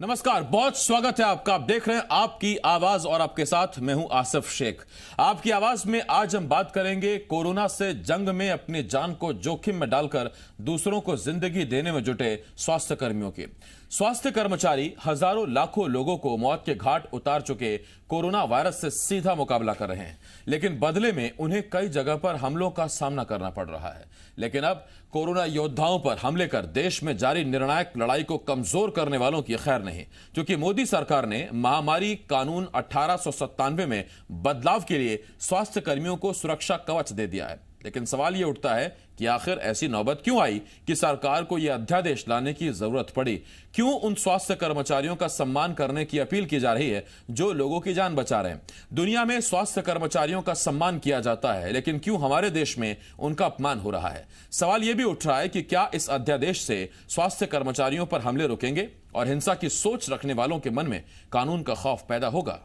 नमस्कार, बहुत स्वागत है आपका। आप देख रहे हैं आपकी आवाज और आपके साथ मैं हूं आसिफ शेख। आपकी आवाज में आज हम बात करेंगे कोरोना से जंग में अपनी जान को जोखिम में डालकर दूसरों को जिंदगी देने में जुटे स्वास्थ्य कर्मियों की। स्वास्थ्य कर्मचारी हजारों लाखों लोगों को मौत के घाट उतार चुके कोरोना वायरस से सीधा मुकाबला कर रहे हैं, लेकिन बदले में उन्हें कई जगह पर हमलों का सामना करना पड़ रहा है। लेकिन अब कोरोना योद्धाओं पर हमले कर देश में जारी निर्णायक लड़ाई को कमजोर करने वालों की खैर नहीं, क्योंकि मोदी सरकार ने महामारी कानून 1897 में बदलाव के लिए स्वास्थ्य कर्मियों को सुरक्षा कवच दे दिया है। लेकिन सवाल यह उठता है कि आखिर ऐसी नौबत क्यों आई कि सरकार को यह अध्यादेश लाने की जरूरत पड़ी? क्यों उन स्वास्थ्य कर्मचारियों का सम्मान करने की अपील की जा रही है जो लोगों की जान बचा रहे हैं? दुनिया में स्वास्थ्य कर्मचारियों का सम्मान किया जाता है, लेकिन क्यों हमारे देश में उनका अपमान हो रहा है? सवाल यह भी उठ रहा है कि क्या इस अध्यादेश से स्वास्थ्य कर्मचारियों पर हमले रुकेंगे और हिंसा की सोच रखने वालों के मन में कानून का खौफ पैदा होगा?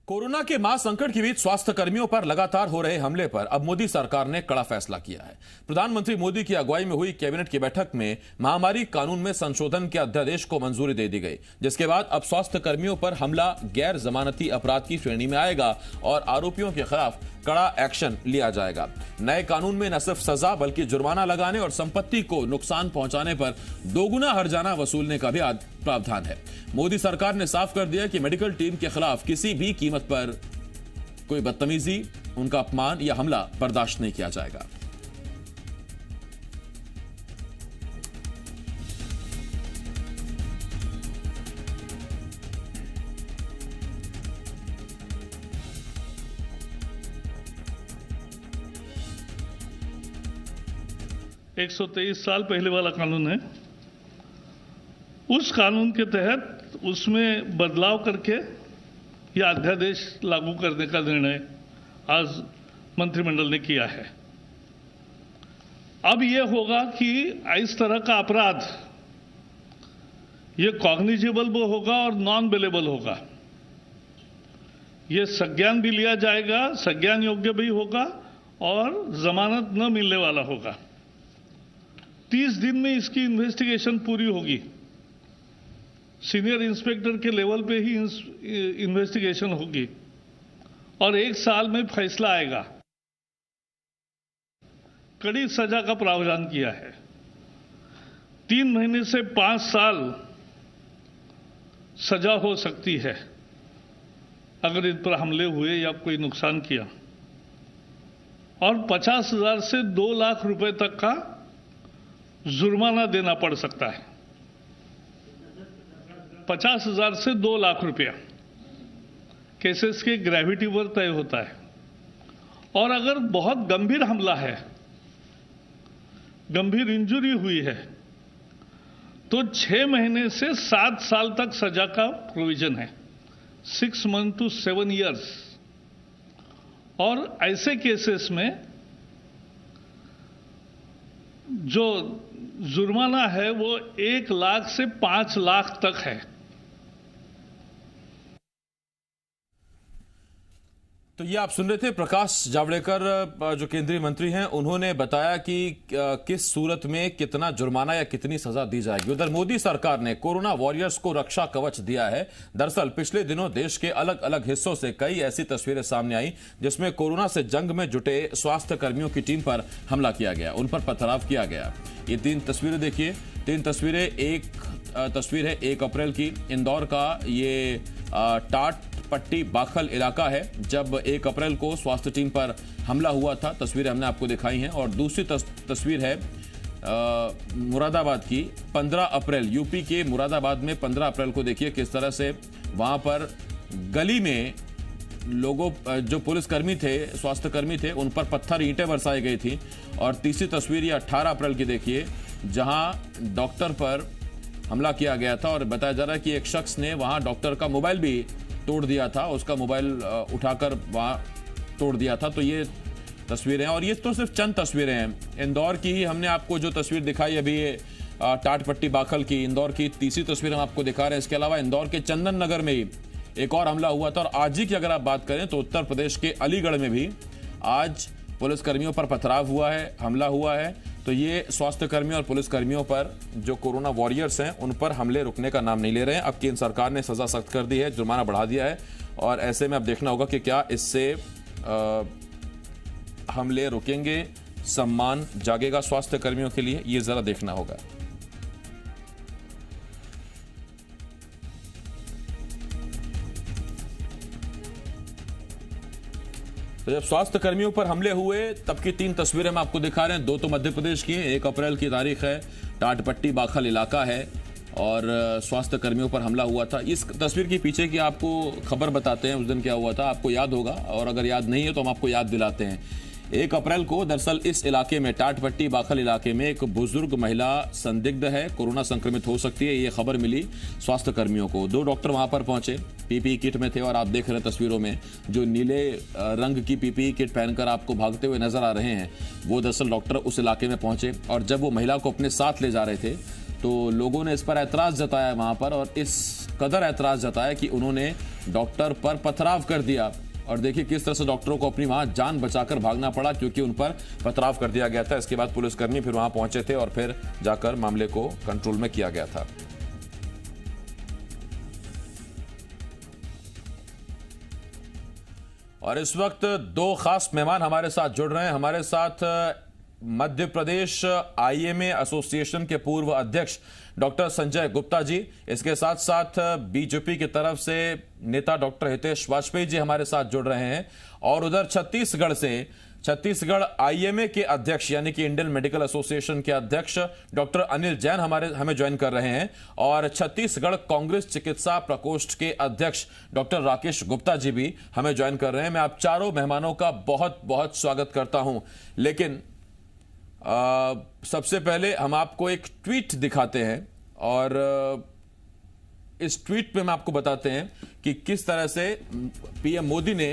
कोरोना के महासंकट के बीच स्वास्थ्य कर्मियों पर लगातार हो रहे हमले पर अब मोदी सरकार ने कड़ा फैसला किया है। प्रधानमंत्री मोदी की अगुवाई में हुई कैबिनेट की बैठक में महामारी कानून में संशोधन के अध्यादेश को मंजूरी दे दी गई, जिसके बाद अब स्वास्थ्य कर्मियों पर हमला गैर जमानती अपराध की श्रेणी में आएगा और आरोपियों के खिलाफ कड़ा एक्शन लिया जाएगा। नए कानून में न सिर्फ सजा बल्कि जुर्माना लगाने और संपत्ति को नुकसान पहुंचाने पर दोगुना हर्जाना वसूलने का भी प्रावधान है। मोदी सरकार ने साफ कर दिया कि मेडिकल टीम के खिलाफ किसी भी कीमत पर कोई बदतमीजी, उनका अपमान या हमला बर्दाश्त नहीं किया जाएगा। एक 123 साल पहले वाला कानून है। उस कानून के तहत उसमें बदलाव करके यह अध्यादेश लागू करने का निर्णय आज मंत्रिमंडल ने किया है। अब यह होगा कि इस तरह का अपराध यह कॉग्निजेबल भी होगा और नॉन बेलेबल होगा। यह संज्ञान भी लिया जाएगा, संज्ञान योग्य भी होगा और जमानत न मिलने वाला होगा। 30 दिन में इसकी इन्वेस्टिगेशन पूरी होगी। सीनियर इंस्पेक्टर के लेवल पे ही इन्वेस्टिगेशन होगी और 1 साल में फैसला आएगा। कड़ी सजा का प्रावधान किया है। 3 महीने से 5 साल सजा हो सकती है अगर इन पर हमले हुए या कोई नुकसान किया, और 50,000 से 2 लाख रुपए तक का जुर्माना देना पड़ सकता है। 50,000 से 2 लाख रुपया केसेस के ग्रेविटी पर तय होता है। और अगर बहुत गंभीर हमला है, गंभीर इंजरी हुई है, तो 6 महीने से 7 साल तक सजा का प्रोविजन है। 6 मंथ टू 7 ईयर्स। और ऐसे केसेस में जो जुर्माना है वो 1 लाख से 5 लाख तक है। तो ये आप सुन रहे थे प्रकाश जावड़ेकर, जो केंद्रीय मंत्री हैं, उन्होंने बताया कि किस सूरत में कितना जुर्माना या कितनी सजा दी जाएगी। उधर मोदी सरकार ने कोरोना वॉरियर्स को रक्षा कवच दिया है। दरअसल पिछले दिनों देश के अलग अलग हिस्सों से कई ऐसी तस्वीरें सामने आई जिसमें कोरोना से जंग में जुटे स्वास्थ्य कर्मियों की टीम पर हमला किया गया, उन पर पथराव किया गया। ये 3 तस्वीरें देखिए, 3 तस्वीरें। एक तस्वीर है 1 अप्रैल की, इंदौर का ये टाट पट्टी बाखल इलाका है, जब 1 अप्रैल को स्वास्थ्य टीम पर हमला हुआ था। तस्वीरें हमने आपको दिखाई हैं। और दूसरी तस्वीर है मुरादाबाद की, 15 अप्रैल, यूपी के मुरादाबाद में 15 अप्रैल को देखिए किस तरह से वहां पर गली में लोगों, जो पुलिसकर्मी थे, स्वास्थ्य कर्मी थे, उन पर पत्थर ईंटें बरसाई गई थी। और तीसरी तस्वीर ये 18 अप्रैल की देखिए, जहां डॉक्टर पर हमला किया गया था और बताया जा रहा है कि एक शख्स ने वहां डॉक्टर का मोबाइल भी तोड़ दिया था, उसका मोबाइल उठाकर वहां तोड़ दिया था। तो ये तस्वीरें हैं और ये तो सिर्फ चंद तस्वीरें हैं। इंदौर की ही हमने आपको जो तस्वीर दिखाई अभी ये टाटपट्टी बाखल की, इंदौर की तीसरी तस्वीर हम आपको दिखा रहे हैं। इसके अलावा इंदौर के चंदन नगर में ही एक और हमला हुआ था और आज ही की अगर आप बात करें तो उत्तर प्रदेश के अलीगढ़ में भी आज पुलिसकर्मियों पर पथराव हुआ है, हमला हुआ है। तो ये स्वास्थ्य कर्मियों और पुलिसकर्मियों पर जो कोरोना वॉरियर्स हैं उन पर हमले रुकने का नाम नहीं ले रहे हैं। अब केंद्र सरकार ने सजा सख्त कर दी है, जुर्माना बढ़ा दिया है और ऐसे में अब देखना होगा कि क्या इससे हमले रुकेंगे, सम्मान जागेगा स्वास्थ्य कर्मियों के लिए, ये जरा देखना होगा। तो जब स्वास्थ्य कर्मियों पर हमले हुए तब की 3 तस्वीरें हम आपको दिखा रहे हैं। 2 तो मध्य प्रदेश की हैं, 1 अप्रैल की तारीख है, टाटपट्टी बाखल इलाका है और स्वास्थ्य कर्मियों पर हमला हुआ था। इस तस्वीर के पीछे की आपको खबर बताते हैं, उस दिन क्या हुआ था आपको याद होगा और अगर याद नहीं है तो हम आपको याद दिलाते हैं। 1 अप्रैल को दरअसल इस इलाके में टाटपट्टी बाखल इलाके में एक बुजुर्ग महिला संदिग्ध है, कोरोना संक्रमित हो सकती है, ये खबर मिली स्वास्थ्य कर्मियों को। 2 डॉक्टर वहां पर पहुंचे, पीपीई किट में थे और आप देख रहे हैं तस्वीरों में जो नीले रंग की पीपीई किट पहनकर आपको भागते हुए नजर आ रहे हैं, वो दरअसल डॉक्टर उस इलाके में पहुंचे और जब वो महिला को अपने साथ ले जा रहे थे तो लोगों ने इस पर ऐतराज जताया वहां पर और इस कदर ऐतराज जताया कि उन्होंने डॉक्टर पर पथराव कर दिया और देखिए किस तरह से डॉक्टरों को अपनी वहां जान बचाकर भागना पड़ा क्योंकि उन पर पथराव कर दिया गया था। इसके बाद पुलिसकर्मी फिर वहां पहुंचे थे और फिर जाकर मामले को कंट्रोल में किया गया था। और इस वक्त 2 खास मेहमान हमारे साथ जुड़ रहे हैं। हमारे साथ मध्य प्रदेश आईएमए एसोसिएशन के पूर्व अध्यक्ष डॉक्टर संजय गुप्ता जी, इसके साथ साथ बीजेपी की तरफ से नेता डॉक्टर हितेश वाजपेयी जी हमारे साथ जुड़ रहे हैं और उधर छत्तीसगढ़ से छत्तीसगढ़ आईएमए के अध्यक्ष यानी कि इंडियन मेडिकल एसोसिएशन के अध्यक्ष डॉक्टर अनिल जैन हमें ज्वाइन कर रहे हैं और छत्तीसगढ़ कांग्रेस चिकित्सा प्रकोष्ठ के अध्यक्ष डॉक्टर राकेश गुप्ता जी भी हमें ज्वाइन कर रहे हैं। मैं आप चारों मेहमानों का बहुत बहुत स्वागत करता हूं। लेकिन सबसे पहले हम आपको एक ट्वीट दिखाते हैं और इस ट्वीट पे हम आपको बताते हैं कि किस तरह से पीएम मोदी ने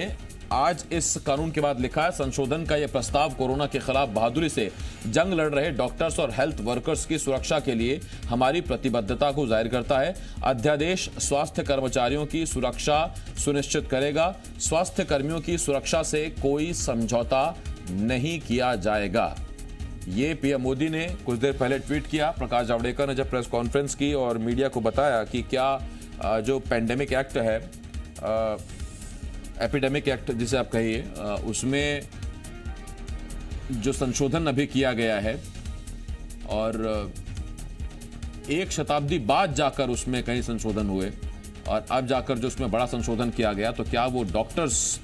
आज इस कानून के बाद लिखा है। संशोधन का यह प्रस्ताव कोरोना के खिलाफ बहादुरी से जंग लड़ रहे डॉक्टर्स और हेल्थ वर्कर्स की सुरक्षा के लिए हमारी प्रतिबद्धता को जाहिर करता है। अध्यादेश स्वास्थ्य कर्मचारियों की सुरक्षा सुनिश्चित करेगा। स्वास्थ्य कर्मियों की सुरक्षा से कोई समझौता नहीं किया जाएगा। ये पीएम मोदी ने कुछ देर पहले ट्वीट किया। प्रकाश जावड़ेकर ने जब प्रेस कॉन्फ्रेंस की और मीडिया को बताया कि क्या जो पेंडेमिक एक्ट है, एपिडेमिक एक्ट जिसे आप कहिए, उसमें जो संशोधन अभी किया गया है और 1 शताब्दी बाद जाकर उसमें कई संशोधन हुए और अब जाकर जो उसमें बड़ा संशोधन किया गया, तो क्या वो डॉक्टर्स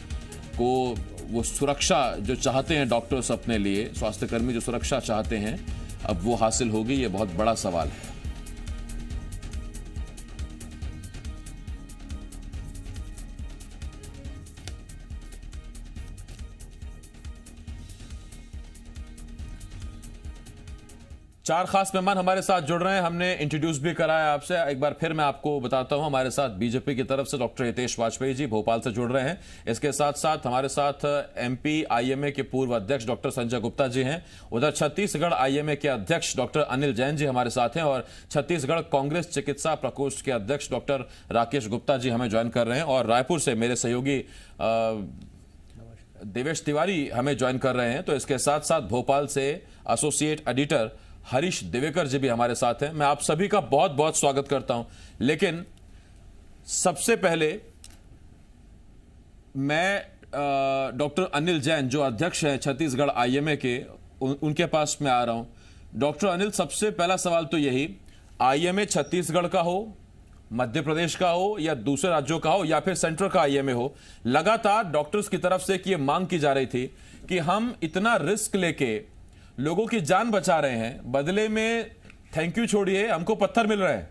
को वो सुरक्षा जो चाहते हैं डॉक्टर्स अपने लिए, स्वास्थ्यकर्मी जो सुरक्षा चाहते हैं, अब वो हासिल होगी? ये बहुत बड़ा सवाल है। चार खास मेहमान हमारे साथ जुड़ रहे हैं, हमने इंट्रोड्यूस भी कराया आपसे। एक बार फिर मैं आपको बताता हूं, हमारे साथ बीजेपी की तरफ से डॉक्टर हितेश वाजपेयी जी भोपाल से जुड़ रहे हैं। इसके साथ साथ हमारे साथ एमपी आईएमए के पूर्व अध्यक्ष डॉक्टर संजय गुप्ता जी हैं। उधर छत्तीसगढ़ आईएमए के अध्यक्ष डॉक्टर अनिल जैन जी हमारे साथ हैं और छत्तीसगढ़ कांग्रेस चिकित्सा प्रकोष्ठ के अध्यक्ष डॉक्टर राकेश गुप्ता जी हमें ज्वाइन कर रहे हैं और रायपुर से मेरे सहयोगी देवेश तिवारी हमें ज्वाइन कर रहे हैं। तो इसके साथ साथ भोपाल से एसोसिएट एडिटर हरीश देवेकर जी भी हमारे साथ हैं। मैं आप सभी का बहुत बहुत स्वागत करता हूं। लेकिन सबसे पहले मैं डॉक्टर अनिल जैन जो अध्यक्ष हैं छत्तीसगढ़ आईएमए के, उनके पास मैं आ रहा हूं। डॉक्टर अनिल, सबसे पहला सवाल तो यही, आईएमए छत्तीसगढ़ का हो, मध्य प्रदेश का हो या दूसरे राज्यों का हो या फिर सेंट्रल का आईएमए हो, लगातार डॉक्टर्स की तरफ से कि यह मांग की जा रही थी कि हम इतना रिस्क लेके लोगों की जान बचा रहे हैं, बदले में थैंक यू छोड़िए हमको पत्थर मिल रहा है।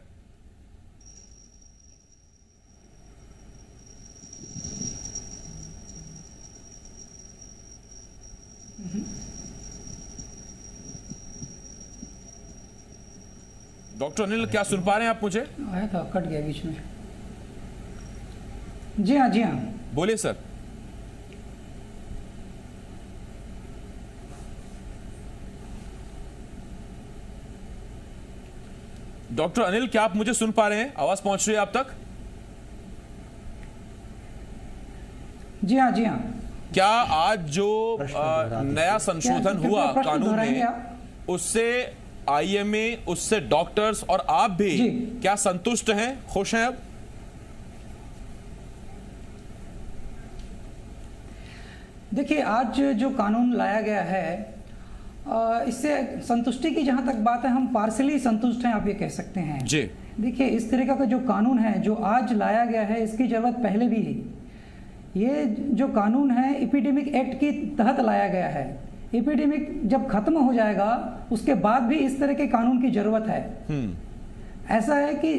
डॉक्टर अनिल, क्या सुन पा रहे हैं आप मुझे? आया था, कट गया बीच में। जी हाँ, जी हाँ, बोलिए सर। डॉक्टर अनिल, क्या आप मुझे सुन पा रहे हैं? आवाज पहुंच रही है आप तक? जी हाँ, जी हाँ। क्या आज जो नया संशोधन हुआ कानून में, उससे आईएमए, उससे डॉक्टर्स और आप भी क्या संतुष्ट हैं, खुश हैं? अब देखिए, आज जो कानून लाया गया है, इससे संतुष्टि की जहां तक बात है, हम पार्सली संतुष्ट हैं, आप ये कह सकते हैं जी। देखिए, इस तरीका का जो कानून है जो आज लाया गया है, इसकी जरूरत पहले भी है। ये जो कानून है एपिडेमिक एक्ट के तहत लाया गया है। एपिडेमिक जब खत्म हो जाएगा उसके बाद भी इस तरह के कानून की जरूरत है। ऐसा है कि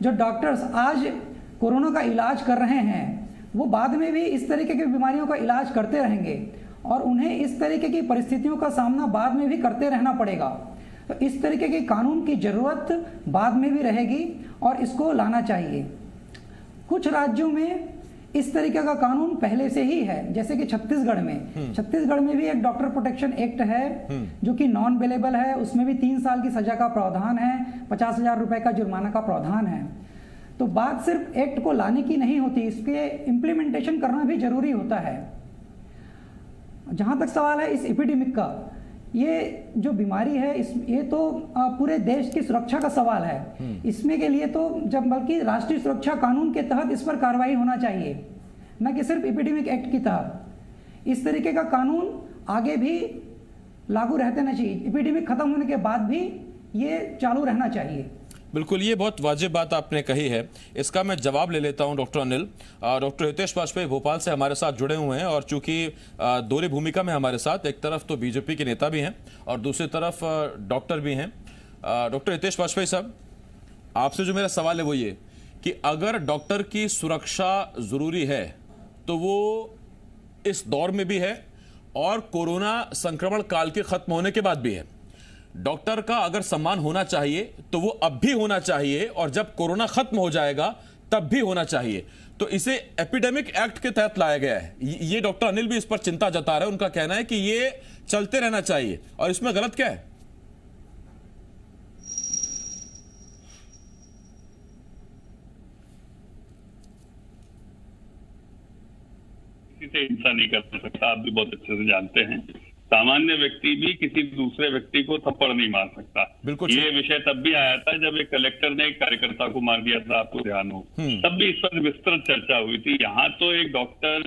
जो डॉक्टर्स आज कोरोना का इलाज कर रहे हैं वो बाद में भी इस तरीके की बीमारियों का इलाज करते रहेंगे और उन्हें इस तरीके की परिस्थितियों का सामना बाद में भी करते रहना पड़ेगा। तो इस तरीके के कानून की जरूरत बाद में भी रहेगी और इसको लाना चाहिए। कुछ राज्यों में इस तरीके का कानून पहले से ही है, जैसे कि छत्तीसगढ़ में भी एक डॉक्टर प्रोटेक्शन एक्ट है जो कि नॉन बेलेबल है। उसमें भी 3 साल की सजा का प्रावधान है, 50,000 रुपए का जुर्माना का प्रावधान है। तो बात सिर्फ एक्ट को लाने की नहीं होती, इसके इम्प्लीमेंटेशन करना भी जरूरी होता है। जहां तक सवाल है इस एपिडेमिक का, ये जो बीमारी है ये तो पूरे देश की सुरक्षा का सवाल है। इसमें के लिए तो जब बल्कि राष्ट्रीय सुरक्षा कानून के तहत इस पर कार्रवाई होना चाहिए, न कि सिर्फ एपिडेमिक एक्ट के तहत। इस तरीके का कानून आगे भी लागू रहते ना चाहिए, एपिडेमिक खत्म होने के बाद भी ये चालू रहना चाहिए। बिल्कुल, ये बहुत वाजिब बात आपने कही है। इसका मैं जवाब ले लेता हूं डॉक्टर अनिल। डॉक्टर हितेश वाजपेयी भोपाल से हमारे साथ जुड़े हुए हैं और चूंकि दोहरी भूमिका में हमारे साथ, एक तरफ तो बीजेपी के नेता भी हैं और दूसरी तरफ डॉक्टर भी हैं। डॉक्टर हितेश वाजपेयी साहब, आपसे जो मेरा सवाल है वो ये कि अगर डॉक्टर की सुरक्षा जरूरी है तो वो इस दौर में भी है और कोरोना संक्रमण काल के खत्म होने के बाद भी है। डॉक्टर का अगर सम्मान होना चाहिए तो वो अब भी होना चाहिए और जब कोरोना खत्म हो जाएगा तब भी होना चाहिए। तो इसे एपिडेमिक एक्ट के तहत लाया गया है। ये डॉक्टर अनिल भी इस पर चिंता जता रहे हैं। उनका कहना है कि ये चलते रहना चाहिए और इसमें गलत क्या है? किसी से हिंसा नहीं कर सकता, आप भी बहुत अच्छे से जानते हैं। सामान्य व्यक्ति भी किसी दूसरे व्यक्ति को थप्पड़ नहीं मार सकता। बिल्कुल। ये विषय तब भी आया था जब एक कलेक्टर ने एक कार्यकर्ता को मार दिया था, आपको ध्यान हो। तब भी इस पर विस्तृत चर्चा हुई थी। यहाँ तो एक डॉक्टर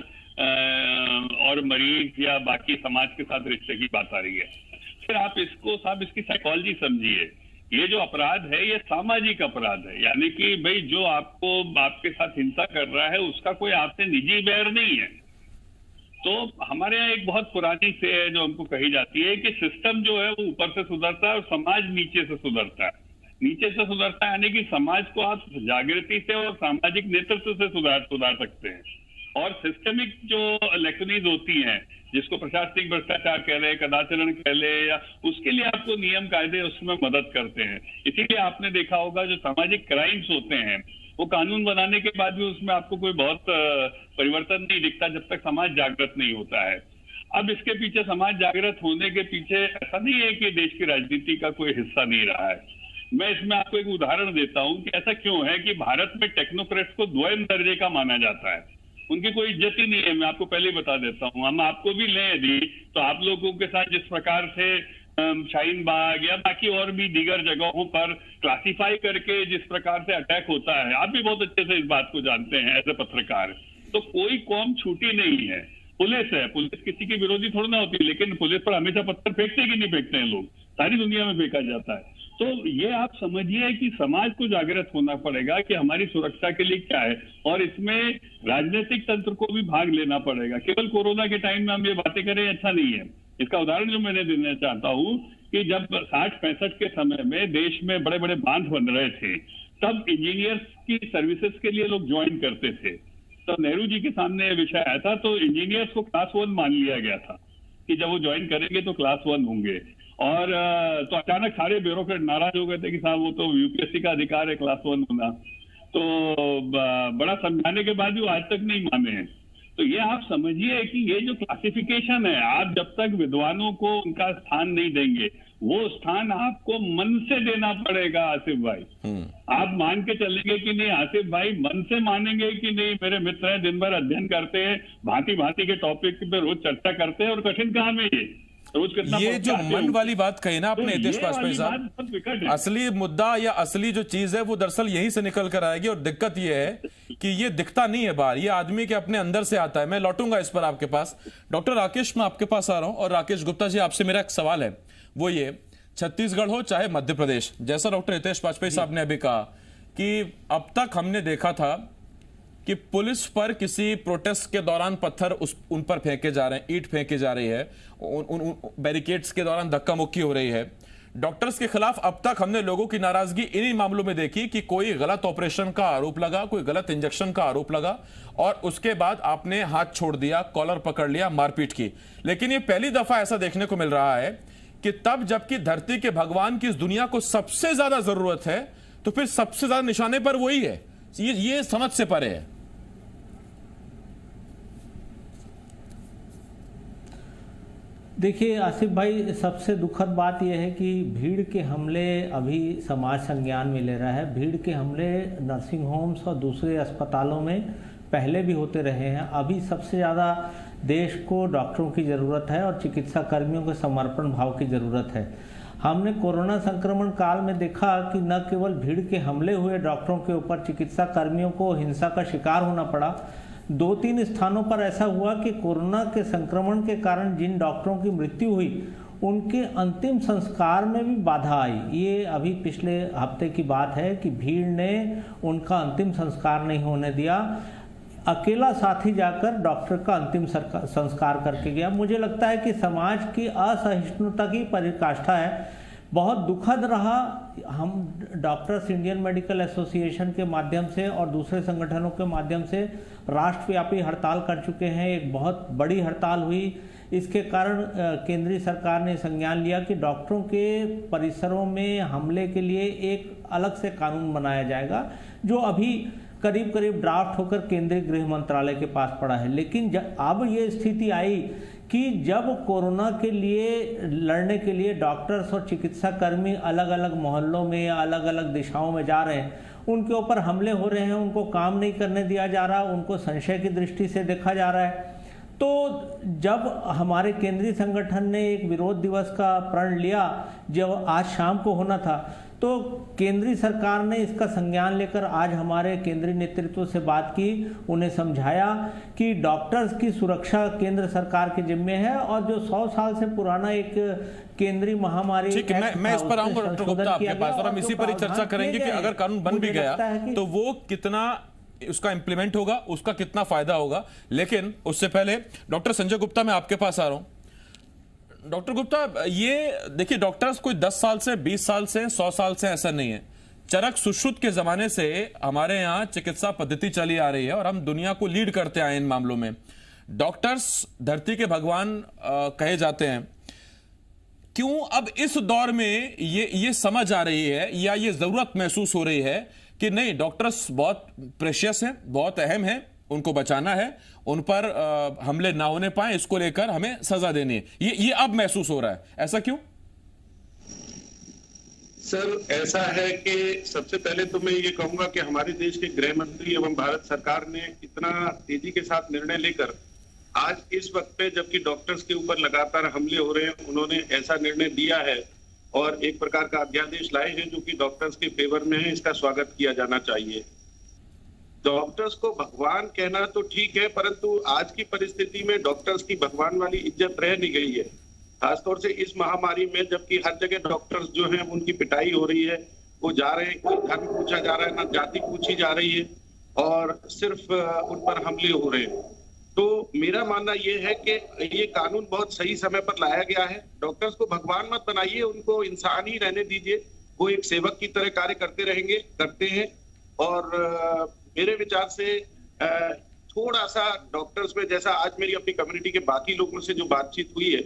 और मरीज या बाकी समाज के साथ रिश्ते की बात आ रही है। फिर आप इसकी साइकोलॉजी समझिए। ये जो अपराध है ये सामाजिक अपराध है, यानी कि भाई जो आपके साथ हिंसा कर रहा है उसका कोई आपसे निजी बैर नहीं है। तो हमारे यहाँ एक बहुत पुरानी से है जो हमको कही जाती है कि सिस्टम जो है वो ऊपर से सुधरता है और समाज नीचे से सुधरता है। नीचे से सुधरता है यानी कि समाज को आप जागृति से और सामाजिक नेतृत्व से सुधार सकते हैं। और सिस्टमिक जो लेक्चरीज होती हैं, जिसको प्रशासनिक भ्रष्टाचार कह ले, कदाचरण कह ले, या उसके लिए आपको नियम कायदे उसमें मदद करते हैं। इसीलिए आपने देखा होगा जो सामाजिक क्राइम्स होते हैं वो कानून बनाने के बाद भी उसमें आपको कोई बहुत परिवर्तन नहीं दिखता जब तक समाज जागृत नहीं होता है। अब इसके पीछे, समाज जागृत होने के पीछे ऐसा नहीं है कि देश की राजनीति का कोई हिस्सा नहीं रहा है। मैं इसमें आपको एक उदाहरण देता हूं कि ऐसा क्यों है कि भारत में टेक्नोक्रेट्स को द्वैम दर्जे का माना जाता है। उनकी कोई इज्जत ही नहीं है। मैं आपको पहले ही बता देता हूं। हम आपको भी लें यदि, तो आप लोगों के साथ जिस प्रकार से शाहीन बाग या बाकी और भी दीगर जगहों पर क्लासिफाई करके जिस प्रकार से अटैक होता है, आप भी बहुत अच्छे से इस बात को जानते हैं एज ए पत्रकार। तो कोई कौम छूटी नहीं है। पुलिस है, पुलिस किसी की विरोधी थोड़ी ना होती, लेकिन पुलिस पर हमेशा पत्थर फेंकते कि नहीं फेंकते हैं लोग, सारी दुनिया में फेंका जाता है। तो ये आप समझिए कि समाज को जागृत होना पड़ेगा कि हमारी सुरक्षा के लिए क्या है, और इसमें राजनीतिक तंत्र को भी भाग लेना पड़ेगा। केवल कोरोना के टाइम में हम ये बातें करें अच्छा नहीं है। इसका उदाहरण जो मैंने देना चाहता हूं कि जब 60-65 के समय में देश में बड़े बड़े बांध बन रहे थे, तब इंजीनियर्स की सर्विसेज के लिए लोग ज्वाइन करते थे। तब नेहरू जी के सामने यह विषय आया था, तो इंजीनियर्स को क्लास 1 मान लिया गया था कि जब वो ज्वाइन करेंगे तो क्लास 1 होंगे। और तो अचानक सारे ब्यूरोक्रेट नाराज हो गए थे कि साहब वो तो यूपीएससी का अधिकार है क्लास 1 होना। तो बड़ा समझाने के बाद भी वो आज तक नहीं माने हैं। तो ये आप समझिए कि ये जो क्लासिफिकेशन है, आप जब तक विद्वानों को उनका स्थान नहीं देंगे, वो स्थान आपको मन से देना पड़ेगा आसिफ भाई। आप मान के चलेंगे कि नहीं आसिफ भाई, मन से मानेंगे कि नहीं मेरे मित्र हैं, दिन भर अध्ययन करते हैं, भांति भांति के टॉपिक पे रोज चर्चा करते हैं, और कठिन काम है ये रोज कितना। ये जो मन वाली बात कही ना आपने हितेश वाजपेयी साहब, बहुत विकट है। असली मुद्दा या असली जो चीज है वो दरअसल यहीं से निकल कर आएगी, और दिक्कत ये है कि ये दिखता नहीं है बाहर, ये आदमी के अपने अंदर से आता है। मैं लौटूंगा इस पर आपके पास। डॉक्टर राकेश, मैं आपके पास आ रहा हूं, और राकेश गुप्ता जी, आपसे मेरा एक सवाल है, वो ये, छत्तीसगढ़ हो चाहे मध्य प्रदेश, जैसा डॉक्टर हितेश वाजपेयी साहब ने अभी कहा कि अब तक हमने देखा था कि पुलिस पर किसी प्रोटेस्ट के दौरान पत्थर उन पर फेंके जा रहे हैं, ईंट फेंकी जा रही है, उन बैरिकेड्स के दौरान धक्का मुक्की हो रही है। डॉक्टर्स के खिलाफ अब तक हमने लोगों की नाराजगी इन्हीं मामलों में देखी कि कोई गलत ऑपरेशन का आरोप लगा, कोई गलत इंजेक्शन का आरोप लगा, और उसके बाद आपने हाथ छोड़ दिया, कॉलर पकड़ लिया, मारपीट की। लेकिन ये पहली दफा ऐसा देखने को मिल रहा है कि तब जबकि धरती के भगवान की इस दुनिया को सबसे ज्यादा जरूरत है, तो फिर सबसे ज्यादा निशाने पर वही है। ये समझ से परे है। देखिए आसिफ भाई, सबसे दुखद बात यह है कि भीड़ के हमले अभी समाज संज्ञान में ले रहा है। भीड़ के हमले नर्सिंग होम्स और दूसरे अस्पतालों में पहले भी होते रहे हैं। अभी सबसे ज़्यादा देश को डॉक्टरों की ज़रूरत है और चिकित्सा कर्मियों के समर्पण भाव की ज़रूरत है। हमने कोरोना संक्रमण काल में देखा कि न केवल भीड़ के हमले हुए, डॉक्टरों के ऊपर चिकित्सा कर्मियों को हिंसा का शिकार होना पड़ा। 2-3 स्थानों पर ऐसा हुआ कि कोरोना के संक्रमण के कारण जिन डॉक्टरों की मृत्यु हुई, उनके अंतिम संस्कार में भी बाधा आई। ये अभी पिछले हफ्ते की बात है कि भीड़ ने उनका अंतिम संस्कार नहीं होने दिया। अकेला साथी जाकर डॉक्टर का अंतिम संस्कार करके गया। मुझे लगता है कि समाज की असहिष्णुता की पराकाष्ठा है। बहुत दुखद रहा। हम डॉक्टर्स इंडियन मेडिकल एसोसिएशन के माध्यम से और दूसरे संगठनों के माध्यम से राष्ट्रव्यापी हड़ताल कर चुके हैं। एक बहुत बड़ी हड़ताल हुई। इसके कारण केंद्रीय सरकार ने संज्ञान लिया कि डॉक्टरों के परिसरों में हमले के लिए एक अलग से कानून बनाया जाएगा, जो अभी करीब करीब ड्राफ्ट होकर केंद्रीय गृह मंत्रालय के पास पड़ा है। लेकिन अब ये स्थिति आई कि जब कोरोना के लिए लड़ने के लिए डॉक्टर्स और चिकित्सा कर्मी अलग अलग मोहल्लों में या अलग अलग दिशाओं में जा रहे हैं, उनके ऊपर हमले हो रहे हैं, उनको काम नहीं करने दिया जा रहा, उनको संशय की दृष्टि से देखा जा रहा है। तो जब हमारे केंद्रीय संगठन ने एक विरोध दिवस का प्रण लिया, जब आज शाम को होना था, तो केंद्रीय सरकार ने इसका संज्ञान लेकर आज हमारे केंद्रीय नेतृत्व से बात की, उन्हें समझाया कि डॉक्टर्स की सुरक्षा केंद्र सरकार के जिम्मे है, और जो 100 साल से पुराना एक केंद्रीय महामारी। ठीक है, मैं इस पर आऊंगा डॉक्टर गुप्ता आपके पास, और हम इसी पर ही चर्चा करेंगे कि अगर कानून बन भी गया तो वो कितना उसका इंप्लीमेंट होगा, उसका कितना फायदा होगा। लेकिन उससे पहले डॉक्टर संजय गुप्ता, मैं आपके पास आ रहा हूं। डॉक्टर गुप्ता, ये देखिए, डॉक्टर्स कोई 10 साल से, 20 साल से, 100 साल से ऐसा नहीं है। चरक सुश्रुत के जमाने से हमारे यहाँ चिकित्सा पद्धति चली आ रही है और हम दुनिया को लीड करते आए इन मामलों में। डॉक्टर्स धरती के भगवान कहे जाते हैं। क्यों अब इस दौर में ये समझ आ रही है या ये जरूरत महसूस हो रही है कि नहीं, डॉक्टर्स बहुत प्रेशियस हैं, बहुत अहम हैं, उनको बचाना है, उन पर हमले ना होने पाए, इसको लेकर हमें सजा देनी है, ये अब महसूस हो रहा है, ऐसा क्यों? सर, ऐसा है कि सबसे पहले तो मैं ये कहूंगा कि हमारे देश के गृह मंत्री एवं भारत सरकार ने इतना तेजी के साथ निर्णय लेकर आज इस वक्त पे, जबकि डॉक्टर्स के ऊपर लगातार हमले हो रहे हैं, उन्होंने ऐसा निर्णय दिया है और एक प्रकार का अध्यादेश लाए हैं जो कि डॉक्टर्स के फेवर में है। इसका स्वागत किया जाना चाहिए। डॉक्टर्स को भगवान कहना तो ठीक है, परंतु आज की परिस्थिति में डॉक्टर्स की भगवान वाली इज्जत रह नहीं गई है, खासतौर से इस महामारी में, जबकि हर जगह डॉक्टर्स जो हैं उनकी पिटाई हो रही है। वो जा रहे हैं, कोई धर्म पूछा जा रहा है, ना जाति पूछी जा रही है, और सिर्फ उन पर हमले हो रहे हैं। तो मेरा मानना ये है कि ये कानून बहुत सही समय पर लाया गया है। डॉक्टर्स को भगवान मत बनाइए, उनको इंसान ही रहने दीजिए। वो एक सेवक की तरह कार्य करते रहेंगे, करते हैं। और मेरे विचार से थोड़ा सा डॉक्टर्स में, जैसा आज मेरी अपनी कम्युनिटी के बाकी लोगों से जो बातचीत हुई है,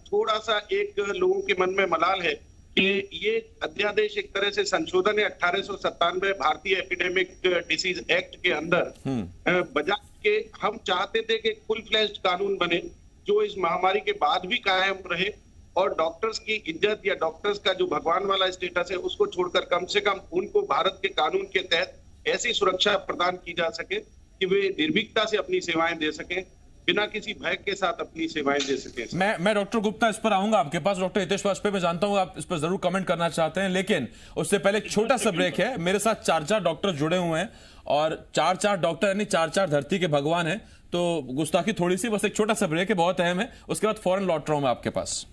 थोड़ा सा एक लोगों के मन में मलाल है कि ये अध्यादेश एक तरह से संशोधन है 1897 भारतीय एपिडेमिक डिसीज एक्ट के अंदर बजाय के हम चाहते थे कि फुल फ्लैश्ड कानून बने जो इस महामारी के बाद भी कायम रहे और डॉक्टर्स की इज्जत या डॉक्टर्स का जो भगवान वाला स्टेटस है उसको छोड़कर कम से कम उनको भारत के कानून के तहत ऐसी सुरक्षा प्रदान की जा सके कि वे निर्भीकता से अपनी सेवाएं दे सकें, बिना किसी भय के साथ अपनी सेवाएं दे सकें। मैं डॉक्टर गुप्ता इस पर आऊंगा आपके पास। डॉक्टर हितेश वाजपेयी, मैं जानता हूं आप इस पर जरूर कमेंट करना चाहते हैं, लेकिन उससे पहले एक छोटा सा ब्रेक है। मेरे साथ 4 डॉक्टर जुड़े हुए हैं और 4 डॉक्टर यानी 4 धरती के भगवान हैं, तो गुस्ताखी थोड़ी सी, बस एक छोटा सा ब्रेक है, बहुत अहम है, उसके बाद फौरन लौट रहा हूं मैं आपके पास।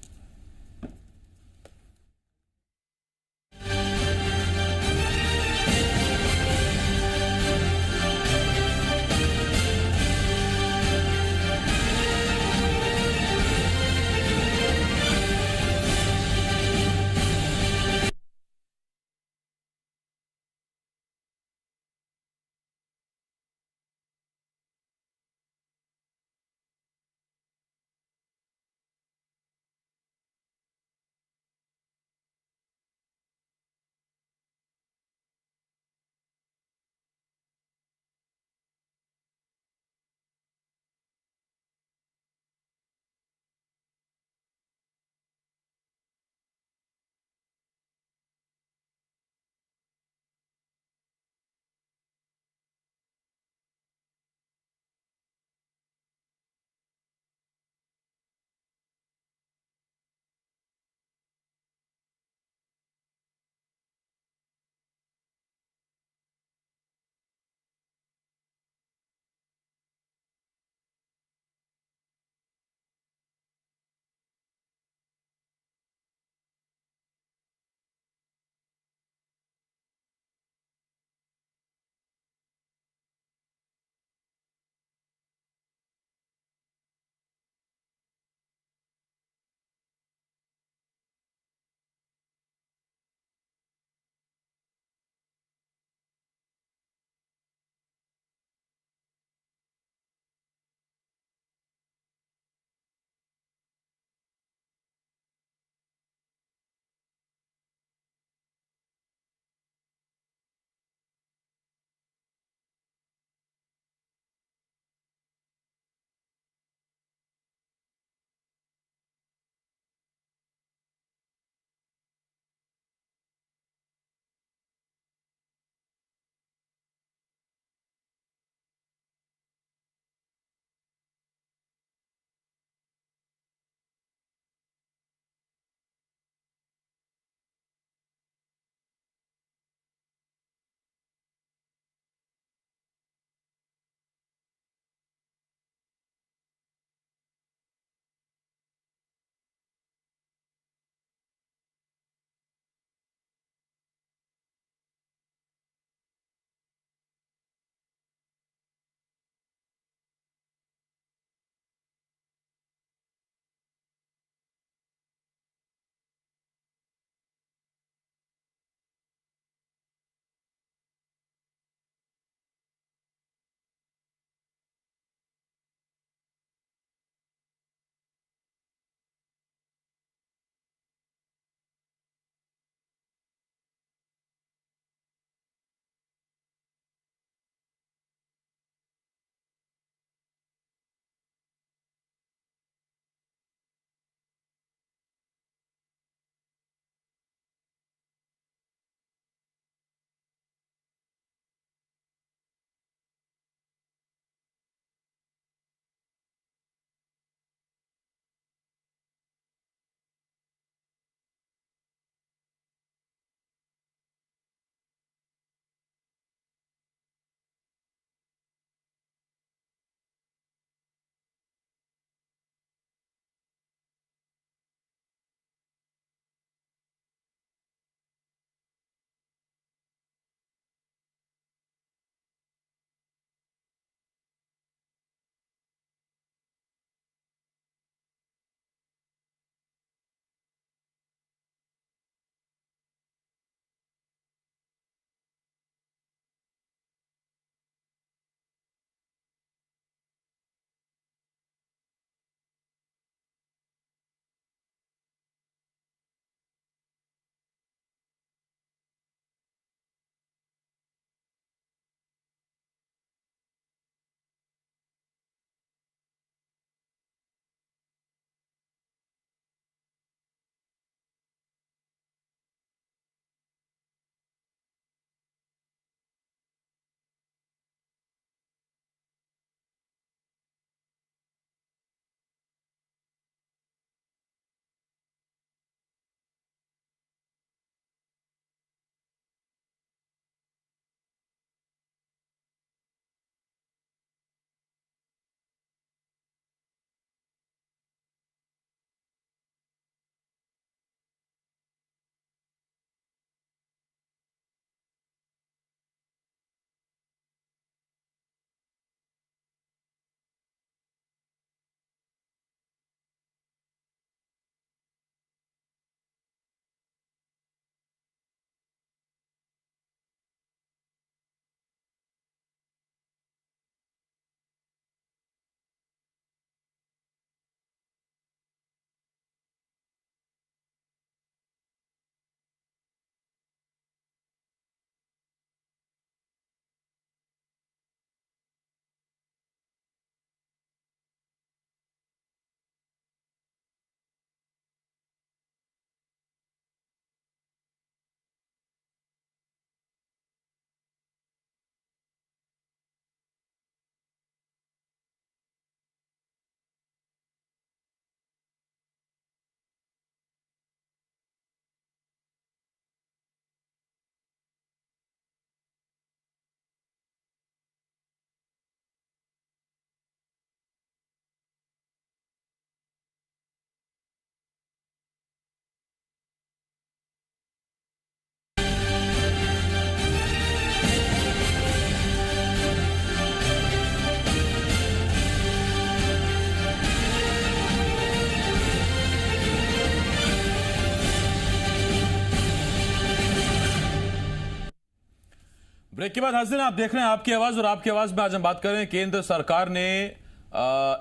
ब्रेक के बाद हाजिर आप देख रहे हैं आपकी आवाज, और आपकी आवाज में आज हम बात कर रहे हैं केंद्र सरकार ने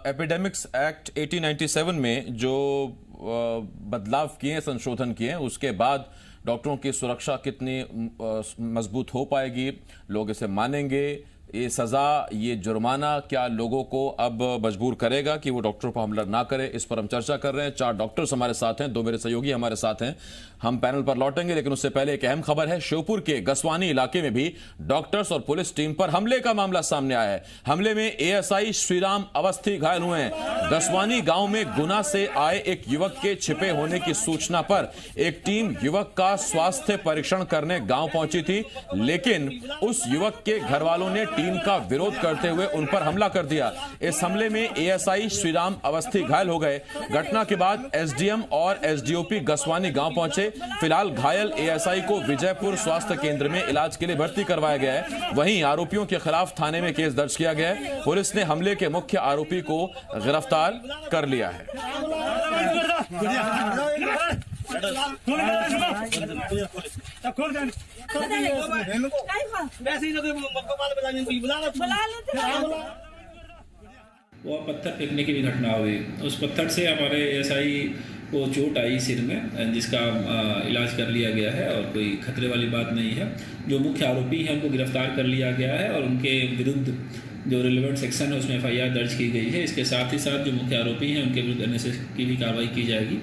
एपिडेमिक्स एक्ट 1897 में जो बदलाव किए हैं, संशोधन किए हैं, उसके बाद डॉक्टरों की सुरक्षा कितनी मजबूत हो पाएगी, लोग इसे मानेंगे, ये सजा, ये जुर्माना क्या लोगों को अब मजबूर करेगा कि वो डॉक्टरों पर हमला ना करें, इस पर हम चर्चा कर रहे हैं। 4 डॉक्टर्स हमारे साथ हैं, 2 मेरे सहयोगी हमारे साथ हैं, हम पैनल पर लौटेंगे, लेकिन उससे पहले एक अहम खबर है। श्योपुर के गसवानी इलाके में भी डॉक्टर्स और पुलिस टीम पर हमले का मामला सामने आया है। हमले में एएसआई श्रीराम अवस्थी घायल हुए हैं। गसवानी गांव में गुना से आए एक युवक के छिपे होने की सूचना पर एक टीम युवक का स्वास्थ्य परीक्षण करने गांव पहुंची थी, लेकिन उस युवक के घर वालों ने टीम का विरोध करते हुए उन पर हमला कर दिया। इस हमले में एएसआई श्रीराम अवस्थी घायल हो गए। घटना के बाद एसडीएम और एसडीओपी गसवानी गांव पहुंचे। फिलहाल घायल एएसआई को विजयपुर स्वास्थ्य केंद्र में इलाज के लिए भर्ती करवाया गया है। वहीं आरोपियों के खिलाफ थाने में केस दर्ज किया गया है। पुलिस ने हमले के मुख्य आरोपी को गिरफ्तार कर लिया है। वो पत्थर फेंकने की भी घटना हुई। उस पत्थर से हमारे एएसआई को चोट आई सिर में, जिसका इलाज कर लिया गया है और कोई खतरे वाली बात नहीं है। जो मुख्य आरोपी हैं उनको गिरफ्तार कर लिया गया है और उनके विरुद्ध जो रिलेवेंट सेक्शन है उसमें एफआईआर दर्ज की गई है। इसके साथ ही साथ जो मुख्य आरोपी हैं उनके विरुद्ध एनएसएस की भी कार्रवाई की जाएगी।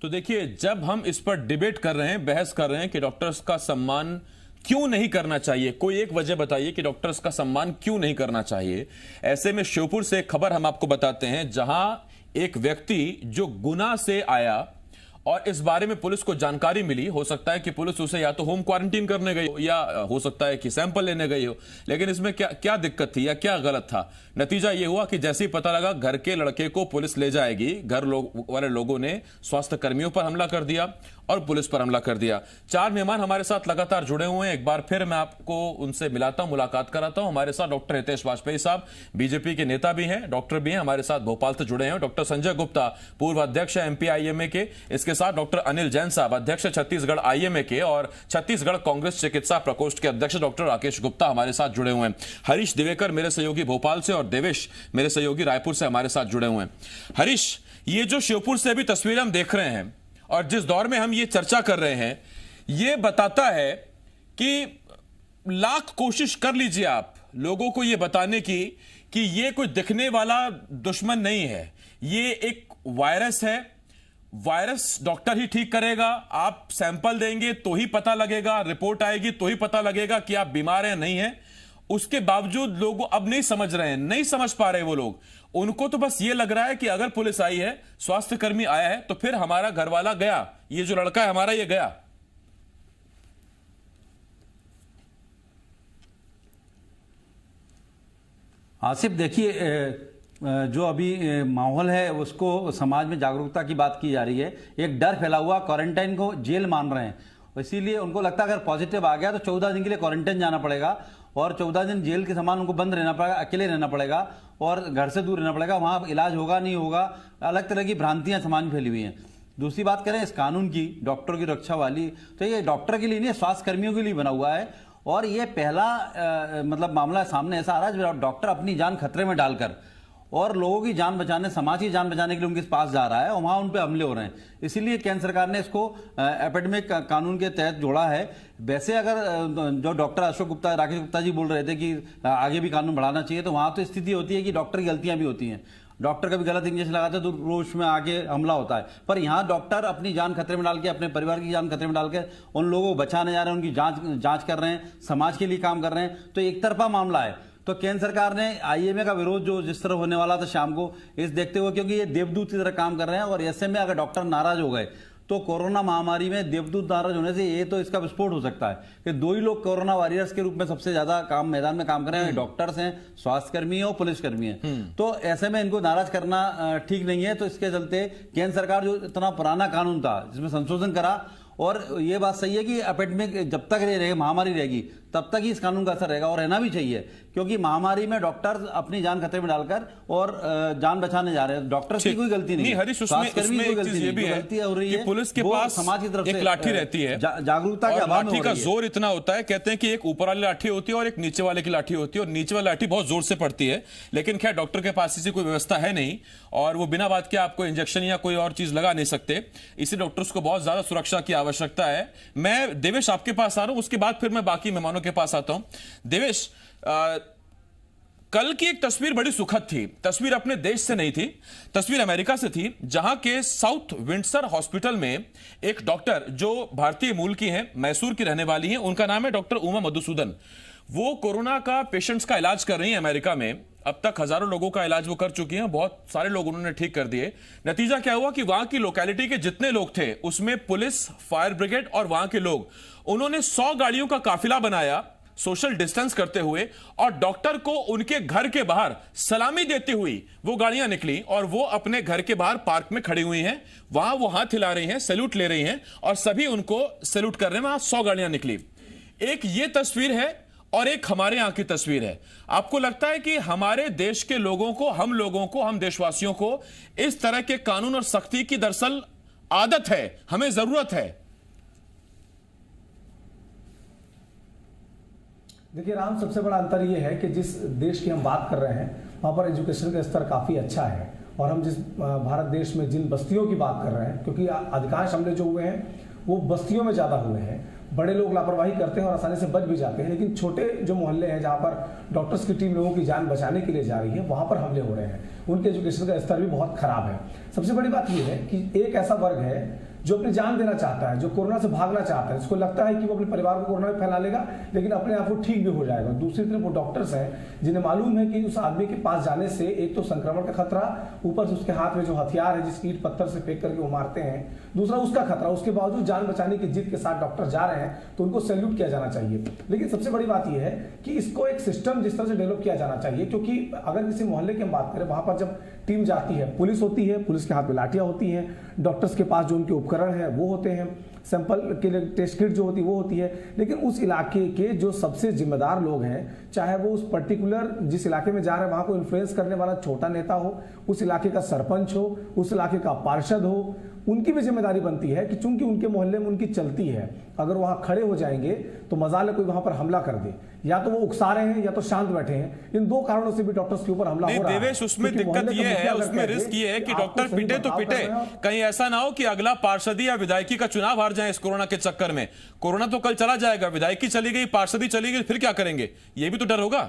तो देखिए, जब हम इस पर डिबेट कर रहे हैं, बहस कर रहे हैं कि डॉक्टर्स का सम्मान क्यों नहीं करना चाहिए, कोई एक वजह बताइए कि डॉक्टर्स का सम्मान क्यों नहीं करना चाहिए। ऐसे में श्योपुर से एक खबर हम आपको बताते हैं, जहां एक व्यक्ति जो गुना से आया और इस बारे में पुलिस को जानकारी मिली। हो सकता है कि पुलिस उसे या तो होम क्वारंटीन करने गई हो, या हो सकता है कि सैंपल लेने गई हो, लेकिन इसमें क्या दिक्कत थी या क्या गलत था। नतीजा यह हुआ कि जैसे ही पता लगा घर के लड़के को पुलिस ले जाएगी, घर वाले लोगों ने स्वास्थ्य कर्मियों पर हमला कर दिया और पुलिस पर हमला कर दिया। 4 मेहमान हमारे साथ लगातार जुड़े हुए हैं। एक बार फिर मैं आपको उनसे मिलाता हूं, मुलाकात कराता हूं। हमारे साथ डॉक्टर हितेश वाजपेयी साहब, बीजेपी के नेता भी हैं, डॉक्टर भी हैं, हमारे साथ भोपाल से जुड़े हैं। डॉक्टर संजय गुप्ता, पूर्व अध्यक्ष है एमपीआईएमए के। इसके साथ डॉक्टर अनिल जैन साहब, अध्यक्ष छत्तीसगढ़ आईएमए के और छत्तीसगढ़ कांग्रेस चिकित्सा प्रकोष्ठ के अध्यक्ष डॉक्टर राकेश गुप्ता हमारे साथ जुड़े हुए हैं। हरीश दिवेकर मेरे सहयोगी भोपाल से और देवेश मेरे सहयोगी रायपुर से हमारे साथ जुड़े हुए हैं। हरीश, ये जो श्योपुर से अभी तस्वीर हम देख रहे हैं और जिस दौर में हम ये चर्चा कर रहे हैं, ये बताता है कि लाख कोशिश कर लीजिए आप लोगों को ये बताने की कि ये कोई दिखने वाला दुश्मन नहीं है, ये एक वायरस है। वायरस डॉक्टर ही ठीक करेगा। आप सैंपल देंगे तो ही पता लगेगा, रिपोर्ट आएगी तो ही पता लगेगा कि आप बीमार हैं नहीं हैं। उसके बावजूद लोग अब नहीं समझ रहे हैं, नहीं समझ पा रहे वो लोग। उनको तो बस ये लग रहा है कि अगर पुलिस आई है, स्वास्थ्य कर्मी आया है, तो फिर हमारा घरवाला गया, ये जो लड़का है हमारा ये गया। आसिफ, देखिए, जो अभी माहौल है उसको समाज में जागरूकता की बात की जा रही है। एक डर फैला हुआ, क्वारंटाइन को जेल मान रहे हैं, इसीलिए उनको लगता है अगर पॉजिटिव आ गया तो 14 दिन के लिए क्वारंटाइन जाना पड़ेगा और 14 दिन जेल के समान उनको बंद रहना पड़ेगा, अकेले रहना पड़ेगा और घर से दूर रहना पड़ेगा। वहाँ इलाज होगा नहीं होगा, अलग तरह की भ्रांतियां समाज में फैली हुई हैं। दूसरी बात करें इस कानून की, डॉक्टरों की रक्षा वाली, तो ये डॉक्टर के लिए नहीं, स्वास्थ्य कर्मियों के लिए बना हुआ है। और ये पहला मतलब मामला सामने ऐसा आ रहा है डॉक्टर अपनी जान खतरे में डालकर और लोगों की जान बचाने, समाज की जान बचाने के लिए उनके पास जा रहा है और वहाँ उन पर हमले हो रहे हैं। इसीलिए केंद्र सरकार ने इसको एपिडेमिक कानून के तहत जोड़ा है। वैसे अगर जो डॉक्टर अशोक गुप्ता, राकेश गुप्ता जी बोल रहे थे कि आगे भी कानून बढ़ाना चाहिए, तो वहाँ तो स्थिति होती है कि डॉक्टर की गलतियां भी होती हैं। डॉक्टर कभी गलत इंजेक्शन लगाते तो रोज में आगे हमला होता है, पर यहाँ डॉक्टर अपनी जान खतरे में डाल के, अपने परिवार की जान खतरे में डाल के उन लोगों को बचाने जा रहे हैं, उनकी जांच कर रहे हैं, समाज के लिए काम कर रहे हैं। तो एक तरफा मामला है। तो केंद्र सरकार ने आईएमए का विरोध जो जिस तरह होने वाला था शाम को, इस देखते हुए, क्योंकि ये देवदूत की तरह काम कर रहे हैं और ऐसे में अगर डॉक्टर नाराज हो गए तो कोरोना महामारी में देवदूत नाराज होने से ये तो इसका विस्फोट हो सकता है कि 2 ही लोग कोरोना वॉरियर्स के रूप में सबसे ज्यादा काम मैदान में काम कर रहे हैं, डॉक्टर्स हैं, स्वास्थ्यकर्मी हैं और पुलिसकर्मी हैं। तो ऐसे में इनको नाराज करना ठीक नहीं है। तो इसके चलते केंद्र सरकार जो इतना पुराना कानून था जिसमें संशोधन करा, और ये बात सही है कि एपिडेमिक जब तक रहेगी, महामारी रहेगी, तब तक ही इस कानून का असर रहेगा, और रहना भी चाहिए, क्योंकि महामारी में डॉक्टर अपनी जान खतरे में डालकर और जान बचाने जा रहे हैं। डॉक्टर की कोई गलती नहीं, हरीश, उसमें एक चीज ये भी है कि पुलिस के पास समाज की तरफ एक से लाठी रहती है, जागरूकता के अभाव में लाठी का जोर इतना होता है, कहते हैं कि एक ऊपर वाली लाठी होती है और एक नीचे वाले की लाठी होती है, और नीचे वाली लाठी बहुत जोर से पड़ती है, लेकिन खैर डॉक्टर के पास ऐसी कोई व्यवस्था है नहीं, और वो बिना बात के आपको इंजेक्शन या कोई और चीज लगा नहीं सकते, इसलिए डॉक्टर्स को बहुत ज्यादा सुरक्षा की आवश्यकता है। मैं देवेश आपके पास आ रहा हूं, उसके बाद फिर मैं बाकी मेहमानों के पास आता हूं। देवेश, कल की एक तस्वीर बड़ी सुखद थी। तस्वीर अपने देश से नहीं थी, तस्वीर अमेरिका से थी, जहां के साउथ विंडसर हॉस्पिटल में एक डॉक्टर जो भारतीय मूल की हैं, मैसूर की रहने वाली हैं, उनका नाम है डॉक्टर उमा मधुसूदन। वो कोरोना का पेशेंट्स का इलाज कर रही हैं अमेरिका में। अब तक हजारों लोगों का इलाज वो कर चुकी हैं, बहुत सारे लोग उन्होंने ठीक कर दिए। नतीजा क्या हुआ कि वहां की लोकेलिटी के जितने लोग थे उसमें पुलिस, फायर ब्रिगेड और वहां के लोग, उन्होंने 100 गाड़ियों का काफिला बनाया सोशल डिस्टेंस करते हुए, और डॉक्टर को उनके घर के बाहर सलामी देती हुई वो गाड़ियां निकली, और वो अपने घर के बाहर पार्क में खड़ी हुई हैं, वहां वो हाथ हिला रही हैं, सैल्यूट ले रही हैं, और सभी उनको सैल्यूट कर रहे हैं। वहां 100 गाड़ियां निकली। एक ये तस्वीर है और एक हमारे यहां की तस्वीर है। आपको लगता है कि हमारे देश के लोगों को, हम लोगों को, हम देशवासियों को इस तरह के कानून और सख्ती की दरअसल आदत है, हमें जरूरत है? देखिए राम, सबसे बड़ा अंतर ये है कि जिस देश की हम बात कर रहे हैं वहाँ पर एजुकेशन का स्तर काफ़ी अच्छा है, और हम जिस भारत देश में जिन बस्तियों की बात कर रहे हैं, क्योंकि अधिकांश हमले जो हुए हैं वो बस्तियों में ज़्यादा हुए हैं, बड़े लोग लापरवाही करते हैं और आसानी से बच भी जाते हैं, लेकिन छोटे जो मोहल्ले हैं जहाँ पर डॉक्टर्स की टीम लोगों की जान बचाने के लिए जा रही है, वहाँ पर हमले हो रहे हैं। उनके एजुकेशन का स्तर भी बहुत खराब है। सबसे बड़ी बात यह है कि एक ऐसा वर्ग है जो अपनी जान देना चाहता है, जो कोरोना से भागना चाहता है, जिसको लगता है कि वो अपने परिवार को कोरोना में फैला लेगा लेकिन अपने आप को ठीक भी हो जाएगा। दूसरी तरफ वो डॉक्टर्स हैं जिन्हें मालूम है कि उस आदमी के पास जाने से एक तो संक्रमण का खतरा, ऊपर से उसके हाथ में जो हथियार है जिस ईंट पत्थर से फेंक करके वो मारते हैं, दूसरा उसका खतरा, उसके बावजूद जान बचाने की जिद के साथ डॉक्टर जा रहे हैं, तो उनको सैल्यूट किया जाना चाहिए। लेकिन सबसे बड़ी बात यह है कि इसको एक सिस्टम जिस तरह से डेवलप किया जाना चाहिए, क्योंकि अगर किसी मोहल्ले की हम बात करें, वहां पर जब टीम जाती है, पुलिस होती है, पुलिस के हाथ में लाठियां होती हैं, डॉक्टर्स के पास जो उनके उपकरण हैं वो होते हैं, सैंपल के लिए टेस्ट किट जो होती है वो होती है, लेकिन उस इलाके के जो सबसे जिम्मेदार लोग हैं, चाहे वो उस पर्टिकुलर जिस इलाके में जा रहे हैं वहां को इन्फ्लुएंस करने वाला छोटा नेता हो, उस इलाके का सरपंच हो, उस इलाके का पार्षद हो, उनकी भी जिम्मेदारी बनती है कि चूंकि उनके मोहल्ले में उनकी चलती है, अगर वहां खड़े हो जाएंगे तो मजाल कोई वहां पर हमला कर दे, या तो वो उकसा रहे हैं या तो शांत बैठे हैं। इन दो कारणों से भी डॉक्टर्स के ऊपर हमला हो रहा है। देवेश, उसमें दिक्कत ये है, उसमें रिस्क ये है कि डॉक्टर पिटे तो पिटे, कहीं ऐसा ना हो कि अगला पार्षदी या विधायकी का चुनाव हार जाए इस कोरोना के चक्कर में। कोरोना तो कल चला जाएगा, विधायकी चली गई, पार्षदी चली गई, फिर क्या करेंगे? ये भी तो डर होगा।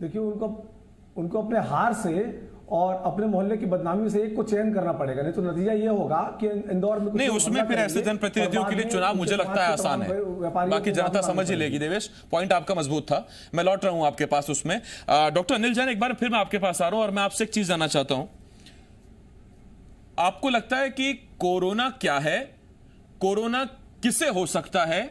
देखिए, उनको अपने हार से और अपने मोहल्ले की बदनामी से एक को चयन करना पड़ेगा, नहीं तो नतीजा ये होगा कि इंदौर में नहीं, उसमें फिर ऐसे जनप्रतिनिधियों के लिए चुनाव मुझे लगता है आसान है, बाकी जनता समझ ही लेगी। देवेश, पॉइंट आपका मजबूत था, मैं लौट रहा हूं आपके पास उसमें। डॉक्टर अनिल जैन, एक बार फिर मैं आपके पास आ रहा हूं और मैं आपसे एक चीज जानना चाहता हूं। आपको लगता है कि कोरोना क्या है, कोरोना किसे हो सकता है,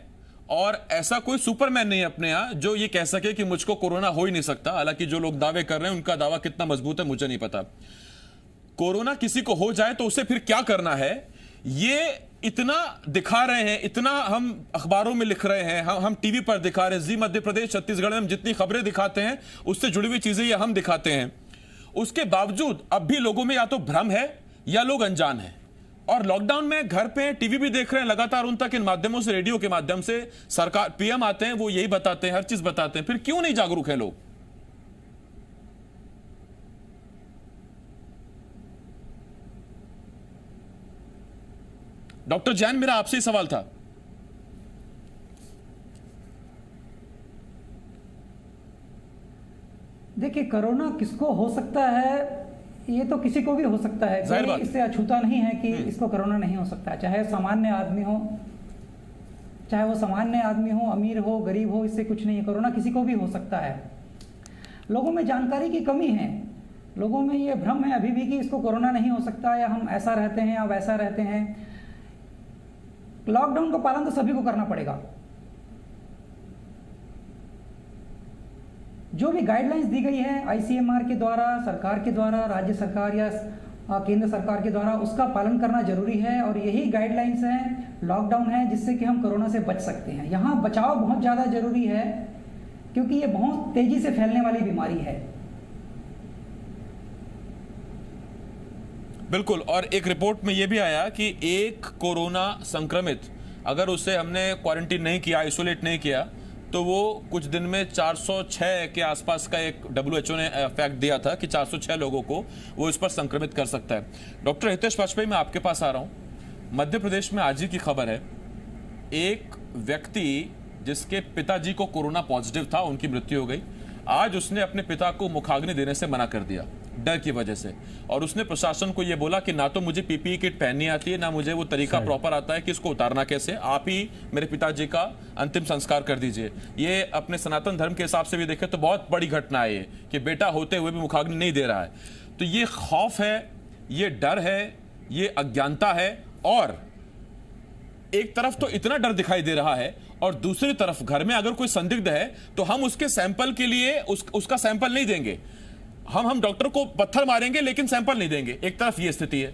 और ऐसा कोई सुपरमैन नहीं है अपने यहां जो ये कह सके कि मुझको कोरोना हो ही नहीं सकता? हालांकि जो लोग दावे कर रहे हैं उनका दावा कितना मजबूत है मुझे नहीं पता। कोरोना किसी को हो जाए तो उसे फिर क्या करना है, ये इतना दिखा रहे हैं, इतना हम अखबारों में लिख रहे हैं, हम टीवी पर दिखा रहे हैं, जी मध्य प्रदेश, छत्तीसगढ़ में हम जितनी खबरें दिखाते हैं उससे जुड़ी हुई चीजें ये हम दिखाते हैं, उसके बावजूद अब भी लोगों में या तो भ्रम है या लोग अनजान हैं। और लॉकडाउन में घर पे टीवी भी देख रहे हैं लगातार, उन तक इन माध्यमों से, रेडियो के माध्यम से सरकार, पीएम आते हैं, वो यही बताते हैं, हर चीज बताते हैं, फिर क्यों नहीं जागरूक है लोग? डॉक्टर जैन, मेरा आपसे ही सवाल था। देखिए, कोरोना किसको हो सकता है, ये तो किसी को भी हो सकता है, कोई इससे अछूता नहीं है कि इसको कोरोना नहीं हो सकता। चाहे सामान्य आदमी हो, चाहे वो सामान्य आदमी हो, अमीर हो, गरीब हो, इससे कुछ नहीं है, कोरोना किसी को भी हो सकता है। लोगों में जानकारी की कमी है, लोगों में ये भ्रम है अभी भी कि इसको कोरोना नहीं हो सकता, या हम ऐसा रहते हैं या वैसा रहते हैं। लॉकडाउन का पालन तो सभी को करना पड़ेगा। जो भी गाइडलाइंस दी गई है आईसीएमआर के द्वारा, सरकार के द्वारा, राज्य सरकार या केंद्र सरकार के द्वारा, उसका पालन करना जरूरी है और यही गाइडलाइंस हैं, लॉकडाउन है, जिससे कि हम कोरोना से बच सकते हैं। यहाँ बचाव बहुत ज़्यादा जरूरी है क्योंकि ये बहुत तेजी से फैलने वाली बीमारी है। बिल्कुल। और एक रिपोर्ट में यह भी आया कि एक कोरोना संक्रमित अगर उसे हमने क्वारंटीन नहीं किया, आइसोलेट नहीं किया, तो वो कुछ दिन में 406 के आसपास का एक WHO ने फैक्ट दिया था कि 406 लोगों को वो इस पर संक्रमित कर सकता है। डॉक्टर हितेश वाजपेयी, मैं आपके पास आ रहा हूं। मध्य प्रदेश में आज ही की खबर है, एक व्यक्ति जिसके पिताजी को कोरोना पॉजिटिव था, उनकी मृत्यु हो गई। आज उसने अपने पिता को मुखाग्नि देने से मना कर दिया डर की वजह से, और उसने प्रशासन को यह बोला कि ना तो मुझे PPE किट पहननी आती है, ना मुझे वो तरीका प्रॉपर आता है कि इसको उतारना कैसे, आप ही मेरे पिताजी का अंतिम संस्कार कर दीजिए। ये अपने सनातन धर्म के हिसाब से भी देखें तो बहुत बड़ी घटना है ये, कि बेटा होते हुए भी मुखाग्नि नहीं दे रहा है। तो ये खौफ है, ये डर है, ये अज्ञानता है, और एक तरफ तो इतना डर दिखाई दे रहा है और दूसरी तरफ घर में अगर कोई संदिग्ध है तो हम उसके सैंपल के लिए उसका सैंपल नहीं देंगे, हम डॉक्टर को पत्थर मारेंगे लेकिन सैंपल नहीं देंगे। एक तरफ ये स्थिति है।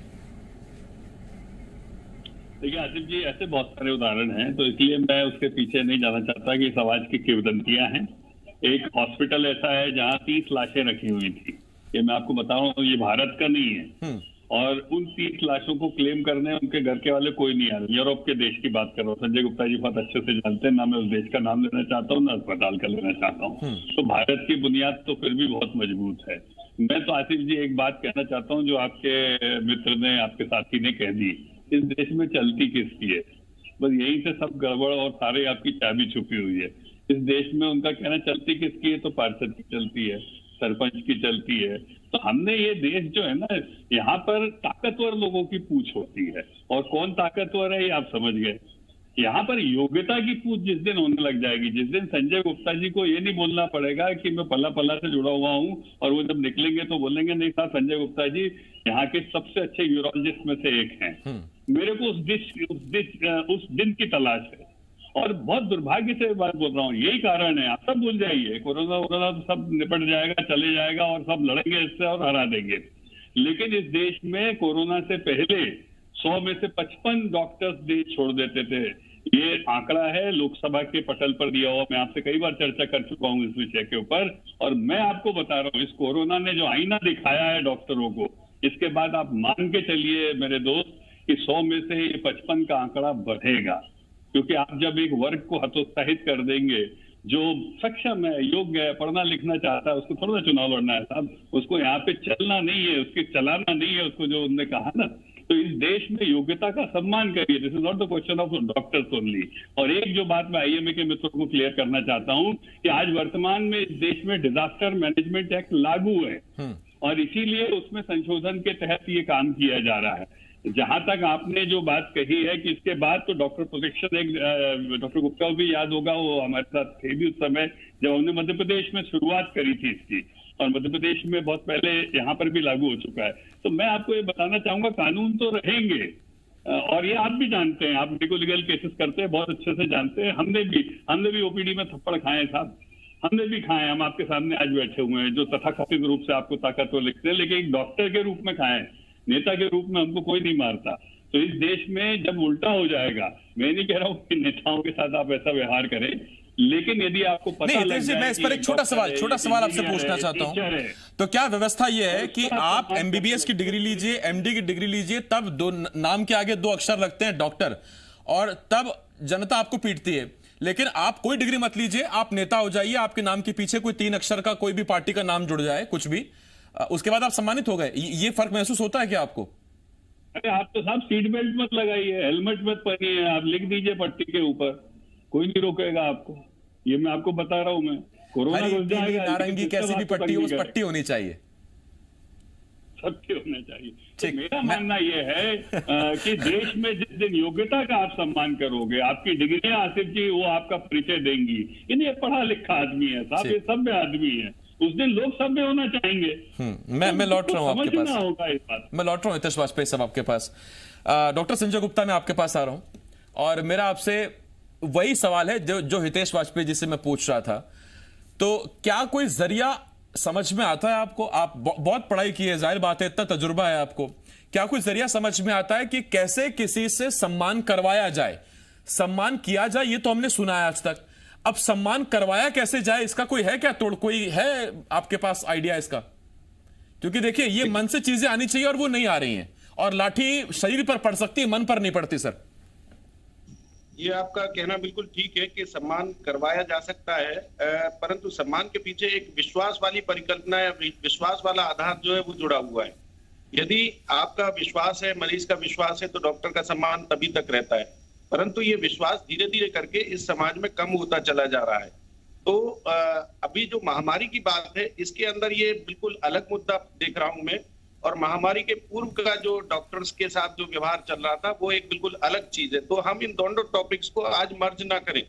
देखिए आसिफ जी, ऐसे बहुत सारे उदाहरण हैं, तो इसलिए मैं उसके पीछे नहीं जाना चाहता कि समाज की किंवदंतियां हैं। एक हॉस्पिटल ऐसा है जहां 30 लाशें रखी हुई थी, ये मैं आपको बता रहा हूं, ये भारत का नहीं है, और उन 30 लाशों को क्लेम करने उनके घर के वाले कोई नहीं आ रहे। यूरोप के देश की बात कर रहा हूँ, संजय गुप्ता जी बहुत अच्छे से जानते हैं, ना मैं उस देश का नाम लेना चाहता हूँ, ना अस्पताल का लेना चाहता हूँ। तो भारत की बुनियाद तो फिर भी बहुत मजबूत है। मैं तो आसिफ जी एक बात कहना चाहता हूँ, जो आपके मित्र ने, आपके साथी ने कह दी, इस देश में चलती किसकी है? बस यहीं से सब गड़बड़ और सारे आपकी चाबी छुपी हुई है। इस देश में उनका कहना चलती किसकी है, तो पार्षद की चलती है, सरपंच की चलती है। तो हमने ये देश जो है ना, यहाँ पर ताकतवर लोगों की पूछ होती है, और कौन ताकतवर है ये आप समझ गए। यहाँ पर योग्यता की पूछ जिस दिन होने लग जाएगी, जिस दिन संजय गुप्ता जी को ये नहीं बोलना पड़ेगा कि मैं पल्ला पल्ला से जुड़ा हुआ हूँ, और वो जब निकलेंगे तो बोलेंगे नहीं साहब, संजय गुप्ता जी यहाँ के सबसे अच्छे यूरोलॉजिस्ट में से एक हैं, मेरे को उस दिन की तलाश है। और बहुत दुर्भाग्य से बात बोल रहा हूँ, यही कारण है। आप सब भूल जाइए, कोरोना तो सब निपट जाएगा, चले जाएगा, और सब लड़ेंगे इससे और हरा देंगे। लेकिन इस देश में कोरोना से पहले 100 में से 55 डॉक्टर्स देश छोड़ देते थे। ये आंकड़ा है लोकसभा के पटल पर दिया हुआ, मैं आपसे कई बार चर्चा कर चुका हूं इस विषय के ऊपर, और मैं आपको बता रहा हूं, इस कोरोना ने जो आईना दिखाया है डॉक्टरों को, इसके बाद आप मान के चलिए मेरे दोस्त कि 100 में से ये 55 का आंकड़ा बढ़ेगा। क्योंकि आप जब एक वर्ग को हतोत्साहित कर देंगे, जो सक्षम है, योग्य है, पढ़ना लिखना चाहता है, उसको थोड़ा चुनाव लड़ना है साहब, उसको यहाँ पे चलना नहीं है, उसके चलाना नहीं है, उसको जो उन्होंने कहा ना, तो इस देश में योग्यता का सम्मान करिए। This is not the question of doctors only. और एक जो बात मैं IMA के मित्रों को क्लियर करना चाहता हूं कि आज वर्तमान में इस देश में डिजास्टर मैनेजमेंट एक्ट लागू है, और इसीलिए उसमें संशोधन के तहत ये काम किया जा रहा है। जहां तक आपने जो बात कही है कि इसके बाद तो डॉक्टर प्रोटेक्शन एक, डॉक्टर गुप्ता को भी याद होगा, वो हमारे साथ थे भी उस समय जब हमने मध्य प्रदेश में शुरुआत करी थी इसकी, और मध्य प्रदेश में बहुत पहले यहाँ पर भी लागू हो चुका है। तो मैं आपको ये बताना चाहूंगा, कानून तो रहेंगे, और ये आप भी जानते हैं, आप लीगल केसेस करते हैं, बहुत अच्छे से जानते हैं। हमने भी OPD में थप्पड़ खाए हैं साहब, हमने भी खाए, हम आपके सामने आज बैठे हुए हैं, जो तथाकथित रूप से आपको ताकतवर लिखते हैं, लेकिन एक डॉक्टर के रूप में खाए, नेता के रूप में हमको कोई नहीं मारता। तो इस देश में जब उल्टा हो जाएगा, मैं नहीं कह रहा हूं कि नेताओं के साथ आप ऐसा व्यवहार करें, लेकिन यदि आपको पता लग जाए, मैं इस पर एक छोटा सवाल आपसे पूछना चाहता हूं। तो क्या व्यवस्था यह है कि आप MBBS की डिग्री लीजिए, MD की डिग्री लीजिए, तब दो नाम के आगे 2 अक्षर लगते हैं डॉक्टर, और तब जनता आपको पीटती है। लेकिन आप कोई डिग्री मत लीजिए, आप नेता हो जाइए, आपके नाम के पीछे कोई 3 अक्षर का कोई भी पार्टी का नाम जुड़ जाए, कुछ भी, उसके बाद आप सम्मानित हो गए। ये फर्क महसूस होता है क्या आपको? अरे आप तो साहब सीट बेल्ट मत लगाइए, हेलमेट मत पहनिए, आप लिख दीजिए पट्टी के ऊपर, कोई नहीं रोकेगा आपको। ये मैं आपको बता रहा हूं, मैं कोरोना नारंगी कैसी भी पट्टी हो, उस पट्टी होनी चाहिए, सबके होना चाहिए। तो मेरा मानना यह है कि देश में जिस दिन योग्यता का आप सम्मान करोगे, आपकी डिग्रियां आसिफ जी वो आपका परिचय देंगी, ये पढ़ा लिखा आदमी है साहब, ये सभ्य आदमी है, उस दिन लोग सभ्य होना चाहेंगे। मैं लौट रहा हूं आपके पास, होगा इस बात। मैं लौट रहा हूं हितेश वाजपेयी साहब आपके पास। डॉक्टर संजय गुप्ता, मैं आपके पास आ रहा हूं, और मेरा आपसे वही सवाल है जो हितेश वाजपेयी जी से मैं पूछ रहा था। तो क्या कोई जरिया समझ में आता है आपको? आप बहुत पढ़ाई की है, जाहिर बात है, इतना तजुर्बा है आपको, क्या कोई जरिया समझ में आता है कि कैसे किसी से सम्मान करवाया जाए? सम्मान किया जाए ये तो हमने सुना है आज तक, अब सम्मान करवाया कैसे जाए इसका कोई है क्या तोड़? कोई है आपके पास आइडिया इसका? क्योंकि देखिए ये मन से चीजें आनी चाहिए और वो नहीं आ रही हैं, और लाठी शरीर पर पड़ सकती है, मन पर नहीं पड़ती। सर, ये आपका कहना बिल्कुल ठीक है कि सम्मान करवाया जा सकता है, परंतु सम्मान के पीछे एक विश्वास वाली परिकल्पना या विश्वास वाला आधार जो है वो जुड़ा हुआ है। यदि आपका विश्वास है, मरीज का विश्वास है, तो डॉक्टर का सम्मान तभी तक रहता है, परंतु ये विश्वास धीरे धीरे करके इस समाज में कम होता चला जा रहा है। तो अभी जो महामारी की बात है, इसके अंदर ये बिल्कुल अलग मुद्दा देख रहा हूं मैं, और महामारी के पूर्व का जो डॉक्टर्स के साथ जो व्यवहार चल रहा था वो एक बिल्कुल अलग चीज है। तो हम इन दोनों टॉपिक्स को आज मर्ज ना करें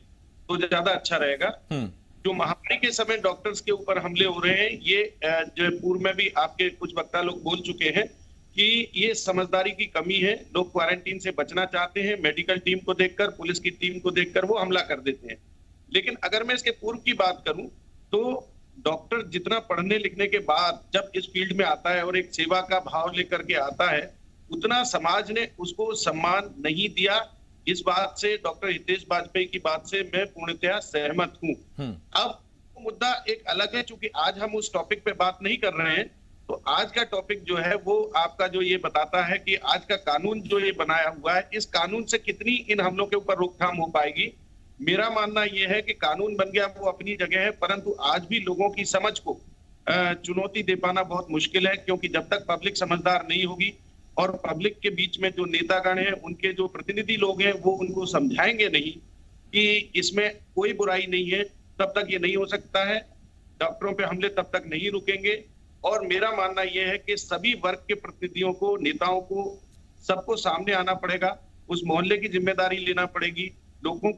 तो ज्यादा अच्छा रहेगा। जो महामारी के समय डॉक्टर्स के ऊपर हमले हो रहे हैं, ये जो पूर्व में भी आपके कुछ वक्ता लोग बोल चुके हैं कि ये समझदारी की कमी है। लोग क्वारंटीन से बचना चाहते हैं, मेडिकल टीम को देखकर, पुलिस की टीम को देखकर वो हमला कर देते हैं। लेकिन अगर मैं इसके पूर्व की बात करूं तो डॉक्टर जितना पढ़ने लिखने के बाद जब इस फील्ड में आता है और एक सेवा का भाव लेकर के आता है, उतना समाज ने उसको सम्मान नहीं दिया। इस बात से, डॉक्टर हितेश वाजपेयी की बात से मैं पूर्णतया सहमत हूं। अब मुद्दा एक अलग है, चूंकि आज हम उस टॉपिक पे बात नहीं कर रहे हैं, तो आज का टॉपिक जो है वो आपका जो ये बताता है कि आज का कानून जो ये बनाया हुआ है, इस कानून से कितनी इन हमलों के ऊपर रोकथाम हो पाएगी। मेरा मानना यह है कि कानून बन गया वो अपनी जगह है, परंतु आज भी लोगों की समझ को चुनौती दे पाना बहुत मुश्किल है, क्योंकि जब तक पब्लिक समझदार नहीं होगी और पब्लिक के बीच में जो नेतागण हैं, उनके जो प्रतिनिधि लोग हैं, वो उनको समझाएंगे नहीं कि इसमें कोई बुराई नहीं है, तब तक ये नहीं हो सकता है। डॉक्टरों पे हमले तब तक नहीं रुकेंगे। और मेरा मानना यह है कि सभी वर्ग के प्रतिनिधियों को, नेताओं को, सबको सामने आना पड़ेगा, उस मोहल्ले की जिम्मेदारी लेना पड़ेगी, लोगों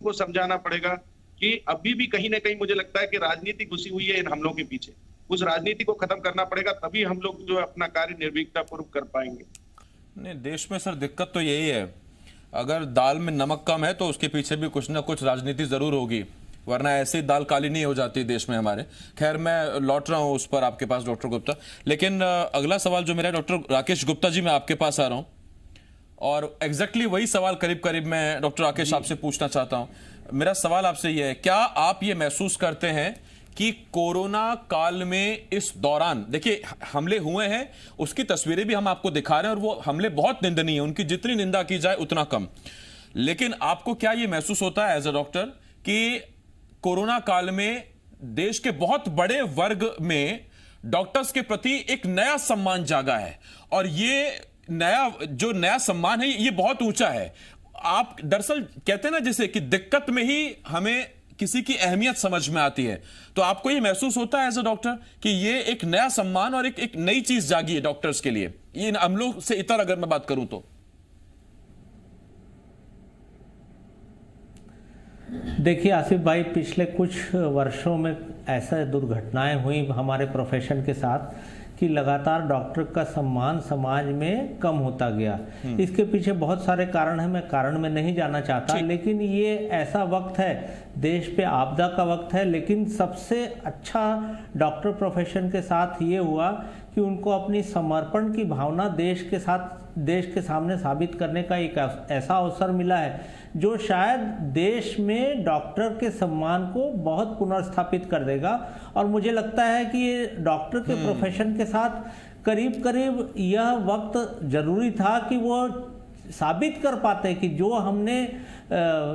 को समझाना पड़ेगा कि अभी भी कहीं ना कहीं मुझे लगता है कि राजनीति घुसी हुई है इन हमलों के पीछे। उस राजनीति को खत्म करना पड़ेगा, तभी हम लोग जो अपना कार्य निर्भीकता पूर्व कर पाएंगे। नहीं, देश में सर दिक्कत तो यही है, अगर दाल में नमक कम है तो उसके पीछे भी कुछ ना कुछ राजनीति जरूर होगी, वरना ऐसी दाल काली नहीं हो जाती देश में हमारे। खैर, मैं लौट रहा हूं उस पर आपके पास डॉक्टर गुप्ता, लेकिन अगला सवाल जो मेरा, डॉक्टर राकेश गुप्ता जी, मैं आपके पास आ रहा हूं, और एग्जैक्टली वही सवाल करीब करीब मैं डॉक्टर राकेश आपसे पूछना चाहता हूं। मेरा सवाल आपसे यह है, क्या आप ये महसूस करते हैं कि कोरोना काल में इस दौरान, देखिए हमले हुए हैं, उसकी तस्वीरें भी हम आपको दिखा रहे हैं, और वो हमले बहुत निंदनीय है, उनकी जितनी निंदा की जाए उतना कम, लेकिन आपको क्या ये महसूस होता है एज अ डॉक्टर कि कोरोना काल में देश के बहुत बड़े वर्ग में डॉक्टर्स के प्रति एक नया सम्मान जागा है, और ये नया सम्मान है ये बहुत ऊंचा है? आप दरअसल कहते हैं ना जैसे कि दिक्कत में ही हमें किसी की अहमियत समझ में आती है, तो आपको ये महसूस होता है एज अ डॉक्टर कि ये एक नया सम्मान और एक नई चीज जागी है डॉक्टर्स के लिए, ये हमलों से इतर अगर मैं बात करूं तो? देखिए आसिफ भाई, पिछले कुछ वर्षों में ऐसा दुर्घटनाएं हुई हमारे प्रोफेशन के साथ कि लगातार डॉक्टर का सम्मान समाज में कम होता गया। इसके पीछे बहुत सारे कारण हैं, मैं कारण में नहीं जाना चाहता, लेकिन ये ऐसा वक्त है, देश पे आपदा का वक्त है, लेकिन सबसे अच्छा डॉक्टर प्रोफेशन के साथ ये हुआ कि उनको अपनी समर्पण की भावना देश के सामने साबित करने का एक ऐसा अवसर मिला है जो शायद देश में डॉक्टर के सम्मान को बहुत पुनर्स्थापित कर देगा। और मुझे लगता है कि ये डॉक्टर के प्रोफेशन के साथ करीब करीब यह वक्त जरूरी था कि वो साबित कर पाते कि जो हमने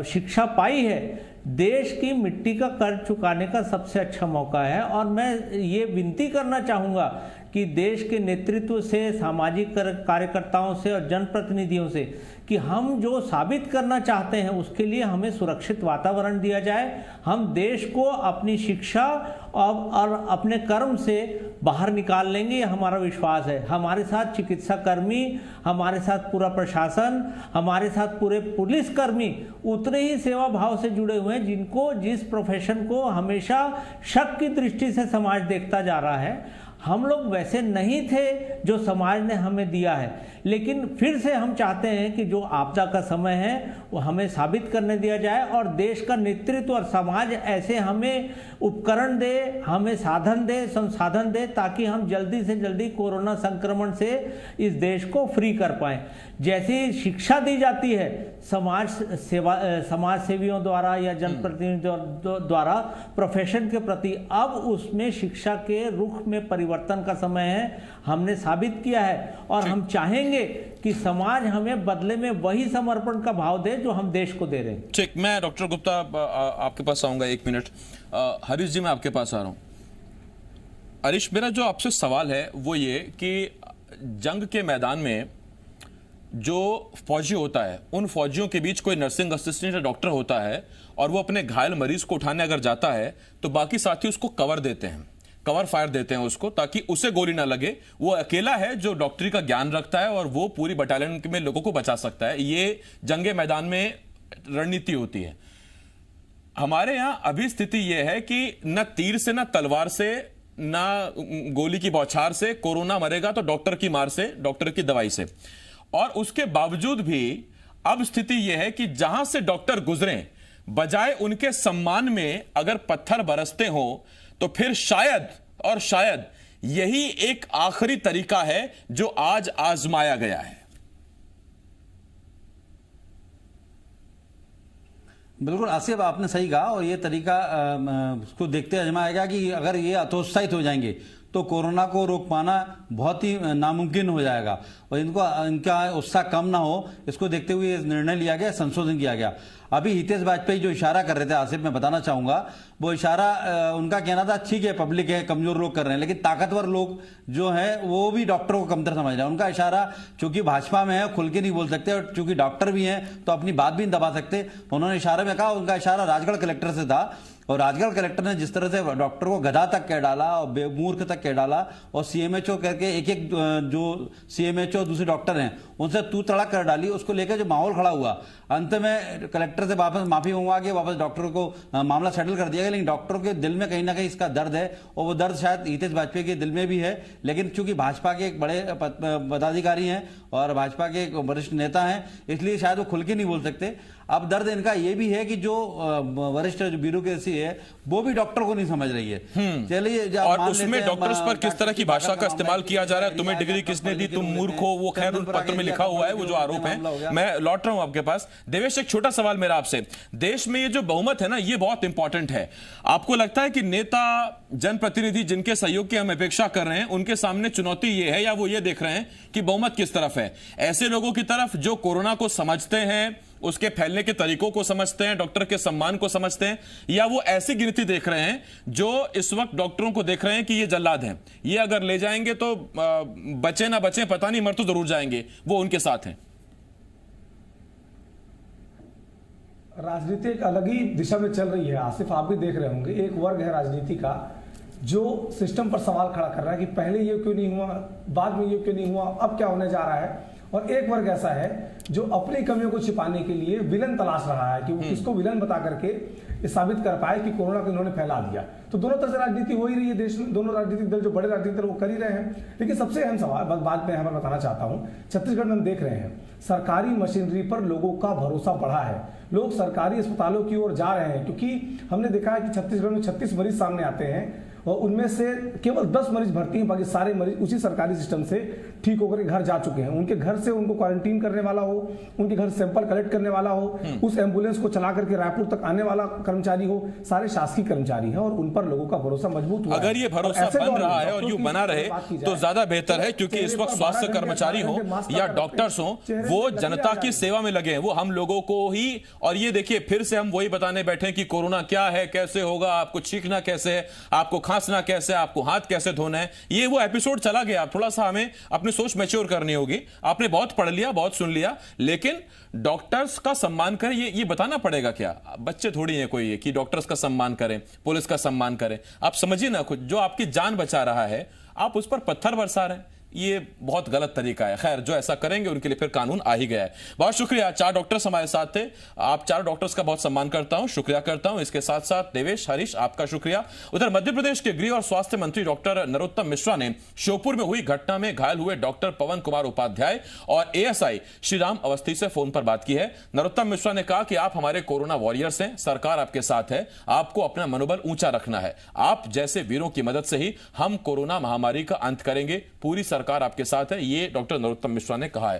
शिक्षा पाई है, देश की मिट्टी का कर्ज चुकाने का सबसे अच्छा मौका है। और मैं ये विनती करना चाहूँगा कि देश के नेतृत्व से, सामाजिक कार्यकर्ताओं से और जनप्रतिनिधियों से कि हम जो साबित करना चाहते हैं उसके लिए हमें सुरक्षित वातावरण दिया जाए। हम देश को अपनी शिक्षा और अपने कर्म से बाहर निकाल लेंगे, ये हमारा विश्वास है। हमारे साथ चिकित्सा कर्मी, हमारे साथ पूरा प्रशासन, हमारे साथ पूरे पुलिसकर्मी उतने ही सेवा भाव से जुड़े हुए हैं जिस प्रोफेशन को हमेशा शक की दृष्टि से समाज देखता जा रहा है। हम लोग वैसे नहीं थे जो समाज ने हमें दिया है, लेकिन फिर से हम चाहते हैं कि जो आपदा का समय है वो हमें साबित करने दिया जाए और देश का नेतृत्व और समाज ऐसे हमें उपकरण दे, हमें साधन दे, संसाधन दे, ताकि हम जल्दी से जल्दी कोरोना संक्रमण से इस देश को फ्री कर पाएं। जैसी शिक्षा दी जाती है समाज सेवियों द्वारा या जनप्रतिनिधियों द्वारा प्रोफेशन के प्रति, अब उसमें शिक्षा के रुख में परिवर्तन का समय है। हमने साबित किया है और हम चाहेंगे कि समाज हमें बदले में वही समर्पण का भाव दे जो हम देश को दे रहे हैं। ठीक, मैं डॉक्टर गुप्ता आपके पास आऊंगा, 1 मिनट। हरीश जी, मैं आपके पास आ रहा हूं। हरीश, मेरा जो आपसे सवाल है वो ये कि जंग के मैदान में जो फौजी होता है, उन फौजियों के बीच कोई नर्सिंग असिस्टेंट या डॉक्टर होता है और वो अपने घायल मरीज को उठाने अगर जाता है तो बाकी साथी उसको कवर देते हैं, कवर फायर देते हैं उसको, ताकि उसे गोली ना लगे। वो अकेला है जो डॉक्टरी का ज्ञान रखता है और वो पूरी बटालियन में लोगों को बचा सकता है। ये जंगे मैदान में रणनीति होती है। हमारे यहां अभी स्थिति यह है कि न तीर से, न तलवार से, न गोली की बौछार से कोरोना मरेगा, तो डॉक्टर की मार से, डॉक्टर की दवाई से। और उसके बावजूद भी अब स्थिति यह है कि जहां से डॉक्टर गुजरे, बजाय उनके सम्मान में अगर पत्थर बरसते हो तो फिर शायद और शायद यही एक आखिरी तरीका है जो आज आजमाया गया है। बिल्कुल आसिफ, आपने सही कहा और ये तरीका उसको देखते आजमाया गया कि अगर ये हतोत्साहित हो जाएंगे तो कोरोना को रोक पाना बहुत ही नामुमकिन हो जाएगा और इनका उत्साह कम ना हो, इसको देखते हुए निर्णय लिया गया, संशोधन किया गया। अभी हितेश वाजपेयी जो इशारा कर रहे थे आसिफ, मैं बताना चाहूंगा, वो इशारा उनका कहना था ठीक है पब्लिक है, कमजोर लोग कर रहे हैं, लेकिन ताकतवर लोग जो हैं वो भी डॉक्टरों को कमतर समझ रहे हैं। उनका इशारा चूंकि भाजपा में है, खुल के नहीं बोल सकते और चूंकि डॉक्टर भी हैं तो अपनी बात भी नहीं दबा सकते। उन्होंने इशारे में कहा, उनका इशारा राजगढ़ कलेक्टर से था और राजगढ़ कलेक्टर ने जिस तरह से डॉक्टर को गधा तक कह डाला और बेमूर्ख तक कह डाला और सीएमएचओ करके एक जो सीएमएचओ दूसरे डॉक्टर हैं उनसे तू तड़क कर डाली, उसको लेकर जो माहौल खड़ा हुआ, अंत में कलेक्टर से वापस माफी मंगवा के वापस डॉक्टर को मामला सेटल कर दिया गया। लेकिन डॉक्टरों के दिल में कहीं ना कहीं इसका दर्द है और वो दर्द शायद हितेश वाजपेयी के दिल में भी है, लेकिन चूंकि भाजपा के एक बड़े पदाधिकारी हैं और भाजपा के एक वरिष्ठ नेता हैं, इसलिए शायद वो खुल के नहीं बोल सकते। अब दर्द इनका ये भी है कि जो वरिष्ठ जो ब्यूरोक्रेसी है वो भी डॉक्टर को नहीं समझ रही है। चलिए, और उसमें डॉक्टर्स पर किस तरह की भाषा का इस्तेमाल किया जा रहा है, तुम्हें डिग्री किसने दी, तुम मूर्ख हो, वो खैर उन पत्र में लिखा हुआ है, वो जो आरोप है। मैं लौट रहा हूं आपके पास। देवेश, एक छोटा सवाल मेरा आपसे, देश में ये जो बहुमत है ना, ये बहुत इंपॉर्टेंट है। आपको लगता है कि नेता, जनप्रतिनिधि जिनके सहयोग की हम अपेक्षा कर रहे हैं, उनके सामने चुनौती ये है या वो ये देख रहे हैं कि बहुमत किस तरफ है? ऐसे लोगों की तरफ जो कोरोना को समझते हैं, उसके फैलने के तरीकों को समझते हैं, डॉक्टर के सम्मान को समझते हैं, या वो ऐसी गिनती देख रहे हैं जो इस वक्त डॉक्टरों को देख रहे हैं कि ये जल्लाद हैं, ये अगर ले जाएंगे तो बचे ना बचे पता नहीं, मर तो जरूर जाएंगे, वो उनके साथ हैं? राजनीति एक अलग ही दिशा में चल रही है आसिफ, आप भी देख रहे होंगे। एक वर्ग है राजनीति का जो सिस्टम पर सवाल खड़ा कर रहा है कि पहले ये क्यों नहीं हुआ, बाद में ये क्यों नहीं हुआ, अब क्या होने जा रहा है। और एक वर्ग ऐसा है जो अपनी कमियों को छिपाने के लिए विलन तलाश रहा है कि वो किसको विलन बता करके ये साबित कर पाए कि कोरोना को इन्होंने फैला दिया। तो दोनों तरह से राजनीति हो ही रही है देश में, दोनों राजनीतिक दल जो बड़े राजनीतिक दल वो कर ही रहे हैं। लेकिन सबसे अहम सवाल बाद में मैं बताना चाहता हूं, छत्तीसगढ़ में हम देख रहे हैं सरकारी मशीनरी पर लोगों का भरोसा बढ़ा है, लोग सरकारी अस्पतालों की ओर जा रहे हैं, क्योंकि हमने देखा है कि छत्तीसगढ़ में 36 मरीज सामने आते हैं और उनमें से केवल 10 मरीज भर्ती हैं, बाकी सारे मरीज उसी सरकारी सिस्टम से ठीक होकर घर जा चुके हैं। उनके घर से उनको क्वारंटीन करने वाला हो, उनके घर सैंपल कलेक्ट करने वाला हो, उस एम्बुलेंस को चला करके रायपुर तक आने वाला कर्मचारी हो, सारे शासकीय कर्मचारी हैं और उन पर लोगों का भरोसा मजबूत हुआ। अगर ये भरोसा बन रहा है और यूं बना रहे तो ज्यादा बेहतर है, क्योंकि इस वक्त स्वास्थ्य कर्मचारी हो या डॉक्टर्स हो, वो जनता की सेवा में लगे हैं, वो हम लोगों को ही। और ये देखिए, फिर से हम वही बताने बैठे कि कोरोना क्या है, कैसे होगा, आपको छींकना कैसे है, आपको खांसना कैसे, आपको हाथ कैसे धोना है, ये वो एपिसोड चला गया। थोड़ा सा हमें अपनी सोच मैच्योर करनी होगी। आपने बहुत पढ़ लिया, बहुत सुन लिया, लेकिन डॉक्टर्स का सम्मान करें, ये बताना पड़ेगा क्या? बच्चे थोड़ी हैं कोई कि डॉक्टर्स का सम्मान करें, पुलिस का सम्मान करें। आप समझिए ना, कुछ जो आपकी जान बचा रहा है आप उस पर पत्थर बरसा रहे हैं, ये बहुत गलत तरीका है। खैर, जो ऐसा करेंगे उनके लिए फिर कानून आ ही गया है। बहुत शुक्रिया, 4 डॉक्टर्स हमारे साथ थे। आप 4 डॉक्टर्स का बहुत सम्मान करता हूं, शुक्रिया करता हूं। इसके साथ साथ देवेश, हरीश, आपका शुक्रिया। उधर मध्य प्रदेश के गृह और स्वास्थ्य मंत्री डॉक्टर नरोत्तम मिश्रा ने श्योपुर में हुई घटना में घायल हुए डॉक्टर पवन कुमार उपाध्याय और एएसआई श्रीराम अवस्थी से फोन पर बात की है। नरोत्तम मिश्रा ने कहा कि आप हमारे कोरोना वॉरियर्स हैं, सरकार आपके साथ है, आपको अपना मनोबल ऊंचा रखना है। आप जैसे वीरों की मदद से ही हम कोरोना महामारी का अंत करेंगे, पूरी सरकार आपके साथ है, ये डॉक्टर नरोत्तम मिश्रा ने कहा है।